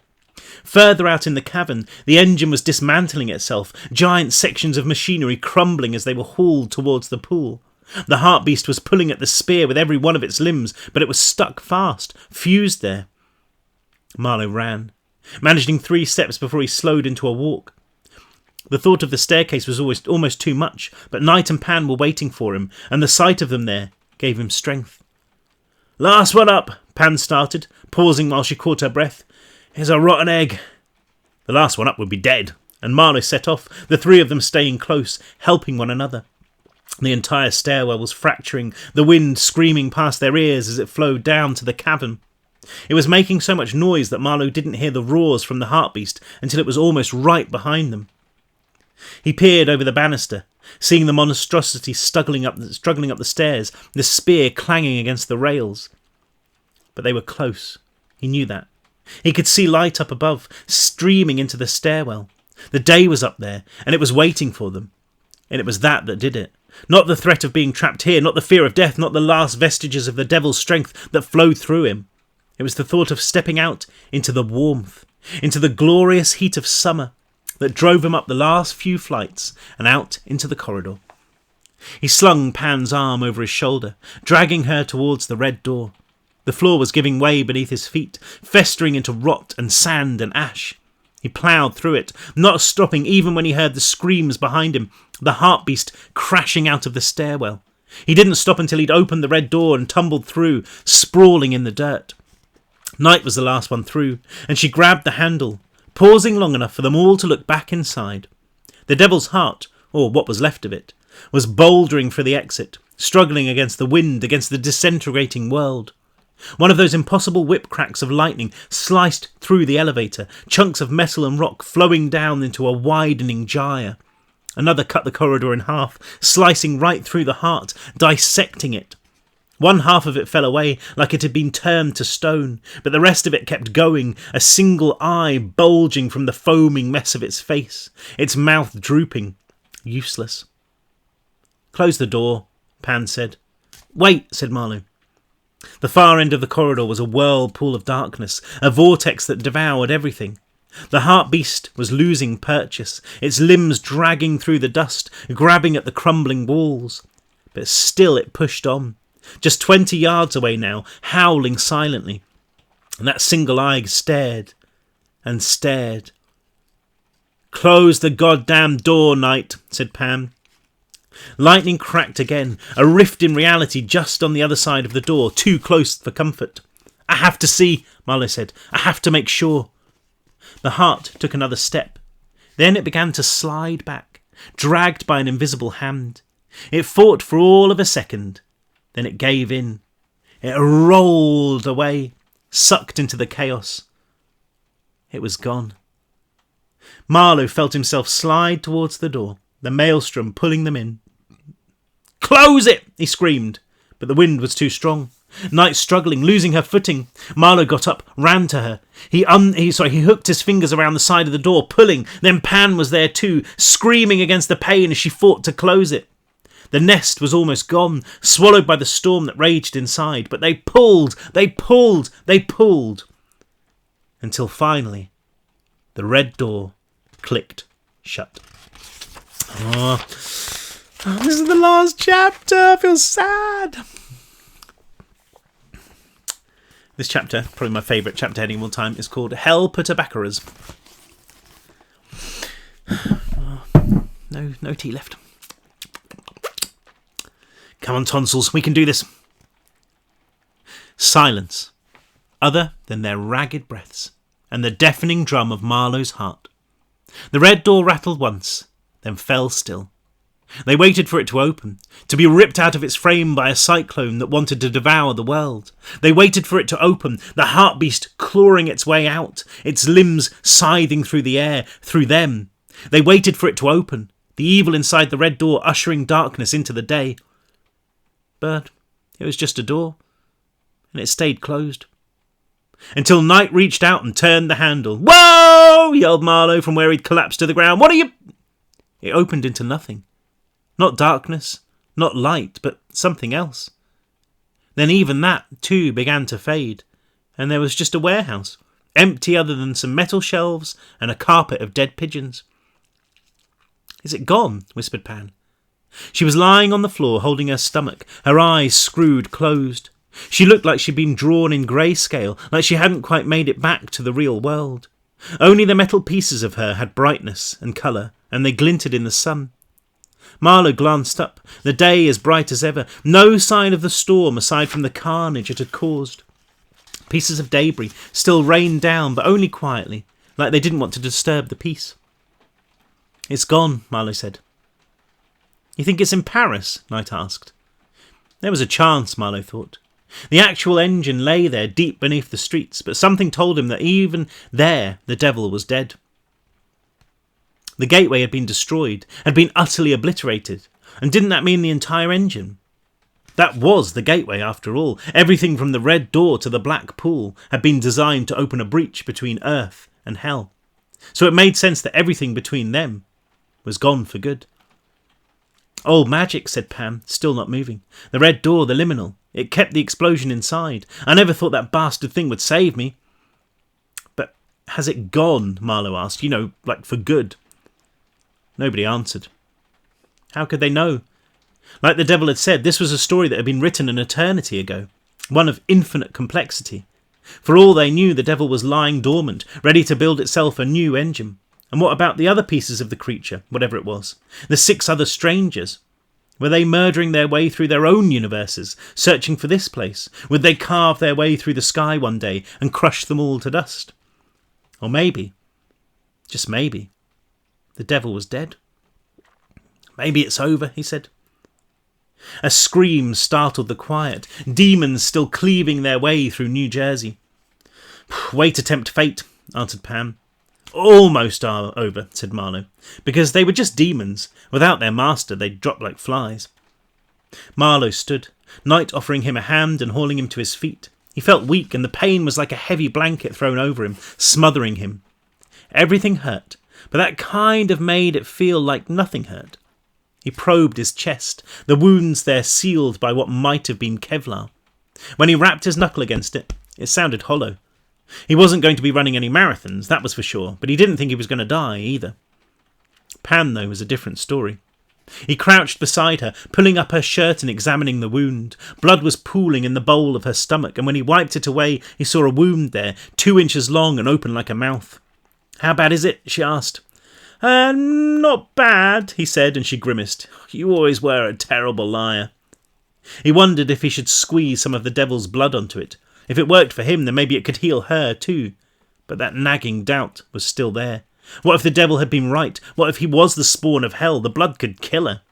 Further out in the cavern, the engine was dismantling itself, giant sections of machinery crumbling as they were hauled towards the pool. The heartbeast was pulling at the spear with every one of its limbs, but it was stuck fast, fused there. Marlowe ran, managing 3 steps before he slowed into a walk. The thought of the staircase was almost too much, but Night and Pan were waiting for him, and the sight of them there gave him strength. "Last one up," Pan started, pausing while she caught her breath. "Here's a rotten egg." The last one up would be dead, and Marlowe set off, the 3 of them staying close, helping one another. The entire stairwell was fracturing, the wind screaming past their ears as it flowed down to the cavern. It was making so much noise that Marlowe didn't hear the roars from the heartbeast until it was almost right behind them. He peered over the banister, seeing the monstrosity struggling up the stairs, the spear clanging against the rails. But they were close. He knew that. He could see light up above, streaming into the stairwell. The day was up there, and it was waiting for them. And it was that did it. Not the threat of being trapped here, not the fear of death, not the last vestiges of the devil's strength that flowed through him. It was the thought of stepping out into the warmth, into the glorious heat of summer that drove him up the last few flights and out into the corridor. He slung Pan's arm over his shoulder, dragging her towards the red door. The floor was giving way beneath his feet, festering into rot and sand and ash. He ploughed through it, not stopping even when he heard the screams behind him, the heartbeast crashing out of the stairwell. He didn't stop until he'd opened the red door and tumbled through, sprawling in the dirt. Night was the last one through, and she grabbed the handle, pausing long enough for them all to look back inside. The devil's heart, or what was left of it, was bouldering for the exit, struggling against the wind, against the disintegrating world. One of those impossible whip cracks of lightning sliced through the elevator, chunks of metal and rock flowing down into a widening gyre. Another cut the corridor in half, slicing right through the heart, dissecting it. One half of it fell away like it had been turned to stone, but the rest of it kept going, a single eye bulging from the foaming mess of its face, its mouth drooping, useless. "Close the door," Pan said. "Wait," said Marlowe. The far end of the corridor was a whirlpool of darkness, a vortex that devoured everything. The heart beast was losing purchase, its limbs dragging through the dust, grabbing at the crumbling walls. But still it pushed on. Just 20 yards away now, howling silently. And that single eye stared and stared. "Close the goddamn door, Knight," said Pam. Lightning cracked again, a rift in reality just on the other side of the door, too close for comfort. "I have to see," Marlowe said. "I have to make sure." The heart took another step. Then it began to slide back, dragged by an invisible hand. It fought for all of a second. Then it gave in. It rolled away, sucked into the chaos. It was gone. Marlowe felt himself slide towards the door, the maelstrom pulling them in. "Close it!" he screamed, but the wind was too strong. Knight struggling, losing her footing. Marlowe got up, ran to her. He hooked his fingers around the side of the door, pulling. Then Pan was there too, screaming against the pain as she fought to close it. The nest was almost gone, swallowed by the storm that raged inside, but they pulled, until finally the red door clicked shut. This is the last chapter. I feel sad. This chapter, probably my favourite chapter heading of all time, is called Hell Put a Baccaras. No tea left. Come on, tonsils, we can do this. Silence, other than their ragged breaths, and the deafening drum of Marlowe's heart. The red door rattled once, then fell still. They waited for it to open, to be ripped out of its frame by a cyclone that wanted to devour the world. They waited for it to open, the heart beast clawing its way out, its limbs scything through the air, through them. They waited for it to open, the evil inside the red door ushering darkness into the day. But it was just a door, and it stayed closed. Until Knight reached out and turned the handle. "Whoa!" yelled Marlowe from where he'd collapsed to the ground. "What are you—" It opened into nothing. Not darkness, not light, but something else. Then even that, too, began to fade, and there was just a warehouse, empty other than some metal shelves and a carpet of dead pigeons. "Is it gone?" whispered Pan. She was lying on the floor, holding her stomach, her eyes screwed closed. She looked like she'd been drawn in greyscale, like she hadn't quite made it back to the real world. Only the metal pieces of her had brightness and colour, and they glinted in the sun. Marlowe glanced up, the day as bright as ever, no sign of the storm aside from the carnage it had caused. Pieces of debris still rained down, but only quietly, like they didn't want to disturb the peace. "It's gone," Marlowe said. "You think it's in Paris?" Knight asked. There was a chance, Marlowe thought. The actual engine lay there deep beneath the streets, but something told him that even there the devil was dead. The gateway had been destroyed, had been utterly obliterated, and didn't that mean the entire engine? That was the gateway after all. Everything from the red door to the black pool had been designed to open a breach between earth and hell. So it made sense that everything between them was gone for good. "Old magic," said Pam, still not moving. "The red door, the liminal. It kept the explosion inside. I never thought that bastard thing would save me." "But has it gone?" Marlowe asked. Like for good. Nobody answered. How could they know? Like the devil had said, this was a story that had been written an eternity ago, one of infinite complexity. For all they knew, the devil was lying dormant, ready to build itself a new engine. And what about the other pieces of the creature, whatever it was? The 6 other strangers? Were they murdering their way through their own universes, searching for this place? Would they carve their way through the sky one day and crush them all to dust? Or maybe, just maybe, the devil was dead. "Maybe it's over," he said. A scream startled the quiet, demons still cleaving their way through New Jersey. "Way to tempt fate," answered Pam. "Almost over," said Marlowe, "because they were just demons. Without their master, they'd drop like flies." Marlowe stood, Knight offering him a hand and hauling him to his feet. He felt weak, and the pain was like a heavy blanket thrown over him, smothering him. Everything hurt, but that kind of made it feel like nothing hurt. He probed his chest, the wounds there sealed by what might have been Kevlar. When he rapped his knuckle against it, it sounded hollow. He wasn't going to be running any marathons, that was for sure, but he didn't think he was going to die either. Pan, though, was a different story. He crouched beside her, pulling up her shirt and examining the wound. Blood was pooling in the bowl of her stomach, and when he wiped it away, he saw a wound there, 2 inches long and open like a mouth. "How bad is it?" she asked. Not bad," he said, and she grimaced. "You always were a terrible liar." He wondered if he should squeeze some of the devil's blood onto it. If it worked for him, then maybe it could heal her too. But that nagging doubt was still there. What if the devil had been right? What if he was the spawn of hell? The blood could kill her.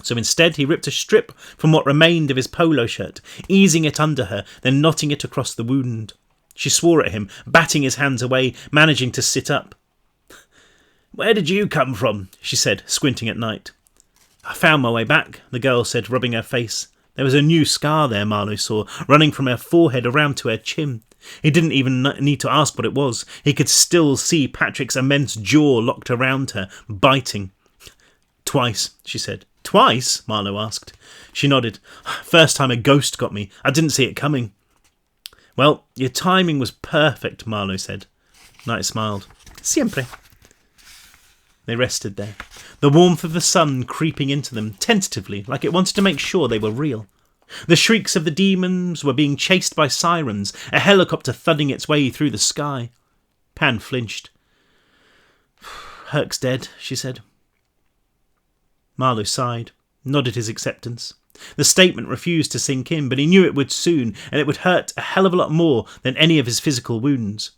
So instead he ripped a strip from what remained of his polo shirt, easing it under her, then knotting it across the wound. She swore at him, batting his hands away, managing to sit up. "Where did you come from?" she said, squinting at Knight. "I found my way back," the girl said, rubbing her face. There was a new scar there, Marlowe saw, running from her forehead around to her chin. He didn't even need to ask what it was. He could still see Patrick's immense jaw locked around her, biting. "Twice," she said. "Twice?" Marlowe asked. She nodded. "First time a ghost got me. I didn't see it coming." "Well, your timing was perfect," Marlowe said. Knight smiled. "Siempre." They rested there, the warmth of the sun creeping into them, tentatively, like it wanted to make sure they were real. The shrieks of the demons were being chased by sirens, a helicopter thudding its way through the sky. Pan flinched. "Herc's dead," she said. Marlowe sighed, nodded his acceptance. The statement refused to sink in, but he knew it would soon, and it would hurt a hell of a lot more than any of his physical wounds.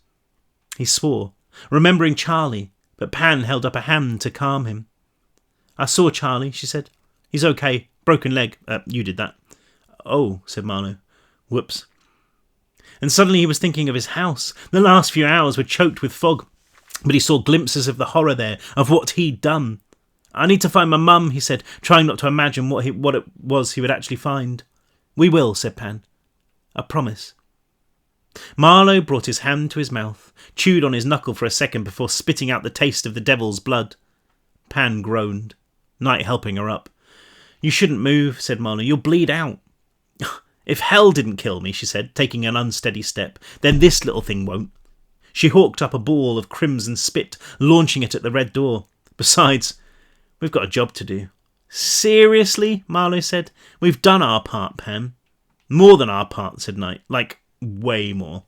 He swore, remembering Charlie, but Pan held up a hand to calm him. "I saw Charlie," she said. "He's okay. Broken leg. You did that." "Oh," said Marlowe. "Whoops." And suddenly he was thinking of his house. The last few hours were choked with fog, but he saw glimpses of the horror there, of what he'd done. "I need to find my mum," he said, trying not to imagine what it was he would actually find. "We will," said Pan. "I promise." Marlowe brought his hand to his mouth, chewed on his knuckle for a second before spitting out the taste of the devil's blood. Pan groaned, Knight helping her up. "You shouldn't move," said Marlowe. "You'll bleed out." "If hell didn't kill me," she said, taking an unsteady step, "then this little thing won't." She hawked up a ball of crimson spit, launching it at the red door. "Besides, we've got a job to do." "Seriously?" Marlowe said. "We've done our part, Pan." "More than our part," said Knight. "Like, way more."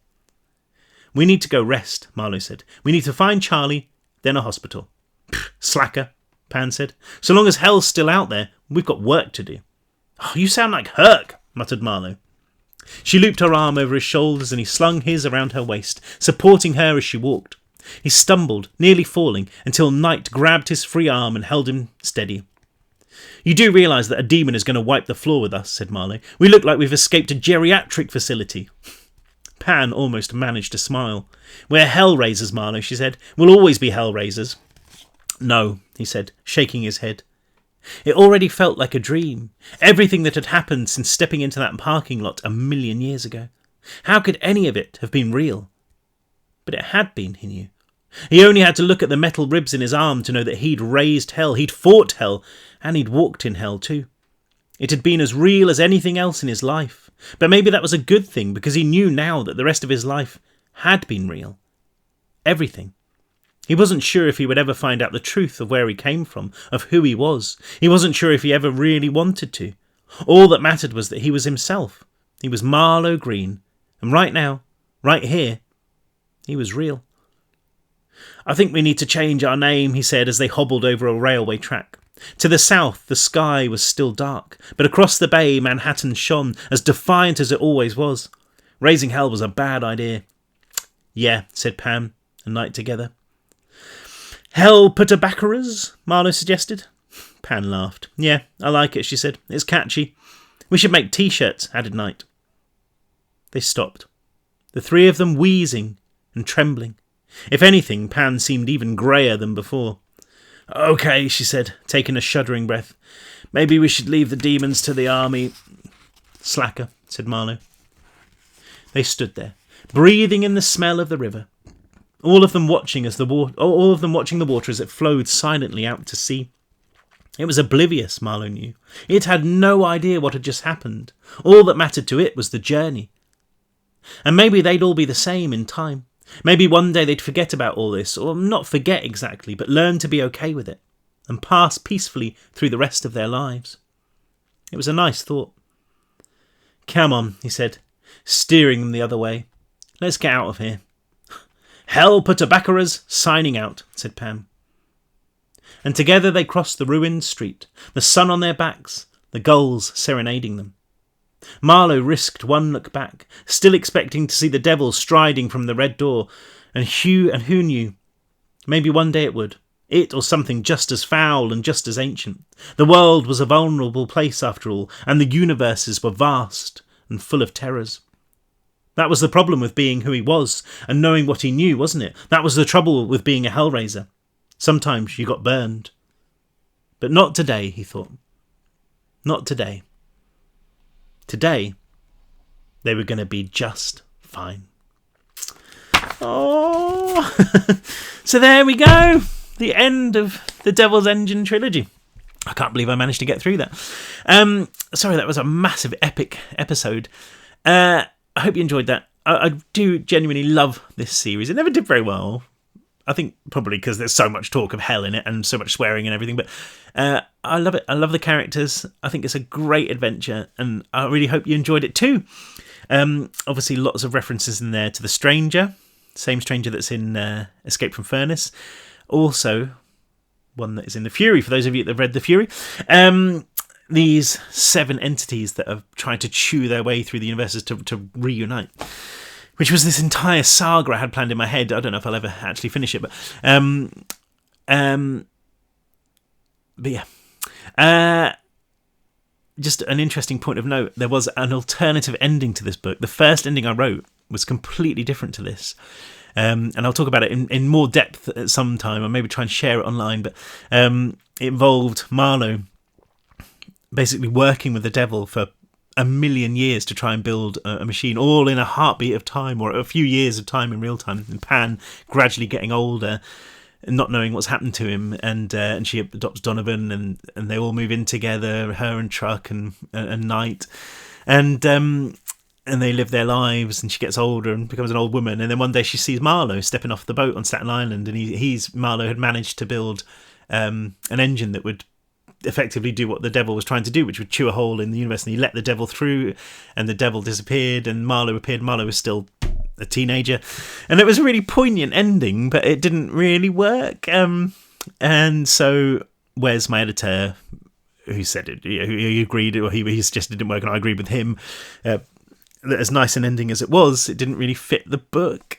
"We need to go rest," Marlowe said. "We need to find Charlie, then a hospital." "Pfft, slacker," Pan said. "So long as hell's still out there, we've got work to do." "Oh, you sound like Herc," muttered Marlowe. She looped her arm over his shoulders and he slung his around her waist, supporting her as she walked. He stumbled, nearly falling, until Knight grabbed his free arm and held him steady. "You do realise that a demon is going to wipe the floor with us," said Marlowe. "We look like we've escaped a geriatric facility." Pan almost managed to smile. "We're hellraisers, Marlowe," she said. "We'll always be hellraisers." "No," he said, shaking his head. It already felt like a dream. Everything that had happened since stepping into that parking lot 1,000,000 years ago. How could any of it have been real? But it had been, he knew. He only had to look at the metal ribs in his arm to know that he'd raised hell, he'd fought hell, and he'd walked in hell too. It had been as real as anything else in his life. But maybe that was a good thing, because he knew now that the rest of his life had been real. Everything. He wasn't sure if he would ever find out the truth of where he came from, of who he was. He wasn't sure if he ever really wanted to. All that mattered was that he was himself. He was Marlowe Green. And right now, right here, he was real. "I think we need to change our name," he said as they hobbled over a railway track. To the south, the sky was still dark, but across the bay, Manhattan shone, as defiant as it always was. Raising hell was a bad idea. "Yeah," said Pam and Knight together. "Hell Putabaccaras," Marlowe suggested. Pan laughed. "Yeah, I like it," she said. "It's catchy. We should make T-shirts," added Knight. They stopped, the three of them wheezing and trembling. If anything, Pan seemed even greyer than before. Okay, she said, taking a shuddering breath. Maybe we should leave the demons to the army. Slacker, said Marlowe. They stood there, breathing in the smell of the river. All of them watching the water as it flowed silently out to sea. It was oblivious, Marlowe knew. It had no idea what had just happened. All that mattered to it was the journey. And maybe they'd all be the same in time. Maybe one day they'd forget about all this, or not forget exactly, but learn to be okay with it, and pass peacefully through the rest of their lives. It was a nice thought. Come on, he said, steering them the other way. Let's get out of here. Hell put a baccaras, signing out, said Pam. And together they crossed the ruined street, the sun on their backs, the gulls serenading them. Marlowe risked one look back, still expecting to see the devil striding from the red door, and who knew? Maybe one day it would. It or something just as foul and just as ancient. The world was a vulnerable place after all, and the universes were vast and full of terrors. That was the problem with being who he was and knowing what he knew, wasn't it? That was the trouble with being a Hellraiser. Sometimes you got burned. But not today, he thought. Not today. Today, they were going to be just fine. Oh, so there we go. The end of the Devil's Engine trilogy. I can't believe I managed to get through that. Sorry, that was a massive epic episode. I hope you enjoyed that. I do genuinely love this series. It never did very well. I think probably because there's so much talk of hell in it and so much swearing and everything. But I love it. I love the characters. I think it's a great adventure. And I really hope you enjoyed it too. Obviously, lots of references in there to the Stranger. Same Stranger that's in Escape from Furnace. Also, one that is in The Fury, for those of you that have read The Fury. These 7 entities that are trying to chew their way through the universes to reunite, which was this entire saga I had planned in my head. I don't know if I'll ever actually finish it, but yeah. Just an interesting point of note, there was an alternative ending to this book. The first ending I wrote was completely different to this. And I'll talk about it in more depth at some time, or maybe try and share it online, but it involved Marlowe basically working with the devil for 1,000,000 years to try and build a machine, all in a heartbeat of time, or a few years of time in real time, and Pan gradually getting older and not knowing what's happened to him, and she adopts Donovan, and they all move in together, her and Truck and Knight, and they live their lives, and she gets older and becomes an old woman, and then one day she sees Marlowe stepping off the boat on Staten Island, and Marlowe had managed to build an engine that would effectively do what the devil was trying to do, which would chew a hole in the universe, and he let the devil through, and the devil disappeared, and Marlowe appeared. Marlowe was still a teenager, and it was a really poignant ending, but it didn't really work. And so Wes, my editor, who said it, he agreed, or he suggested it didn't work, and I agreed with him, that as nice an ending as it was, it didn't really fit the book.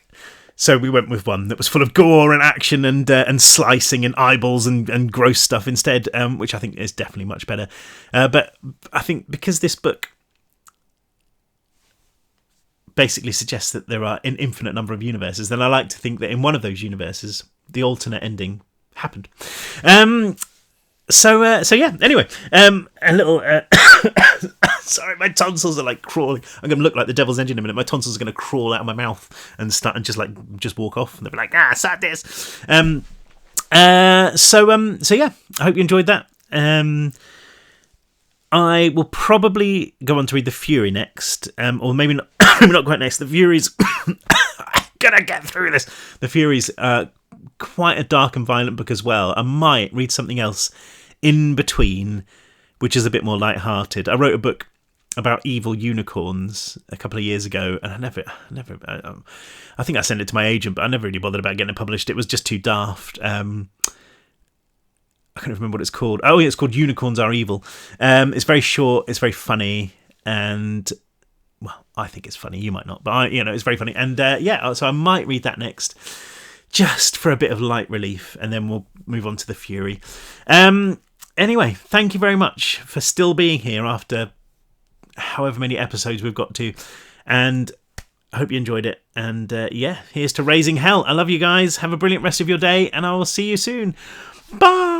So we went with one that was full of gore and action and slicing and eyeballs and gross stuff instead, which I think is definitely much better. But I think because this book basically suggests that there are an infinite number of universes, then I like to think that in one of those universes, the alternate ending happened. So yeah, anyway, a little... Sorry, my tonsils are like crawling. I'm going to look like the Devil's Engine in a minute. My tonsils are going to crawl out of my mouth and start and just walk off. And they'll be like, suck this. So yeah, I hope you enjoyed that. I will probably go on to read The Fury next, or maybe not, maybe not quite next. The Fury's... I'm going to get through this. The Fury's quite a dark and violent book as well. I might read something else in between, which is a bit more light-hearted. I wrote a book about evil unicorns a couple of years ago, and I think I sent it to my agent, but I never really bothered about getting it published. It was just too daft. I can't remember what it's called. Oh, yeah, it's called Unicorns Are Evil. It's very short, it's very funny, and well, I think it's funny. You might not, but it's very funny. And yeah, so I might read that next, just for a bit of light relief, and then we'll move on to The Fury. Anyway, thank you very much for still being here after however many episodes we've got to, and I hope you enjoyed it. And yeah, here's to raising hell. I love you guys. Have a brilliant rest of your day, and I will see you soon. Bye.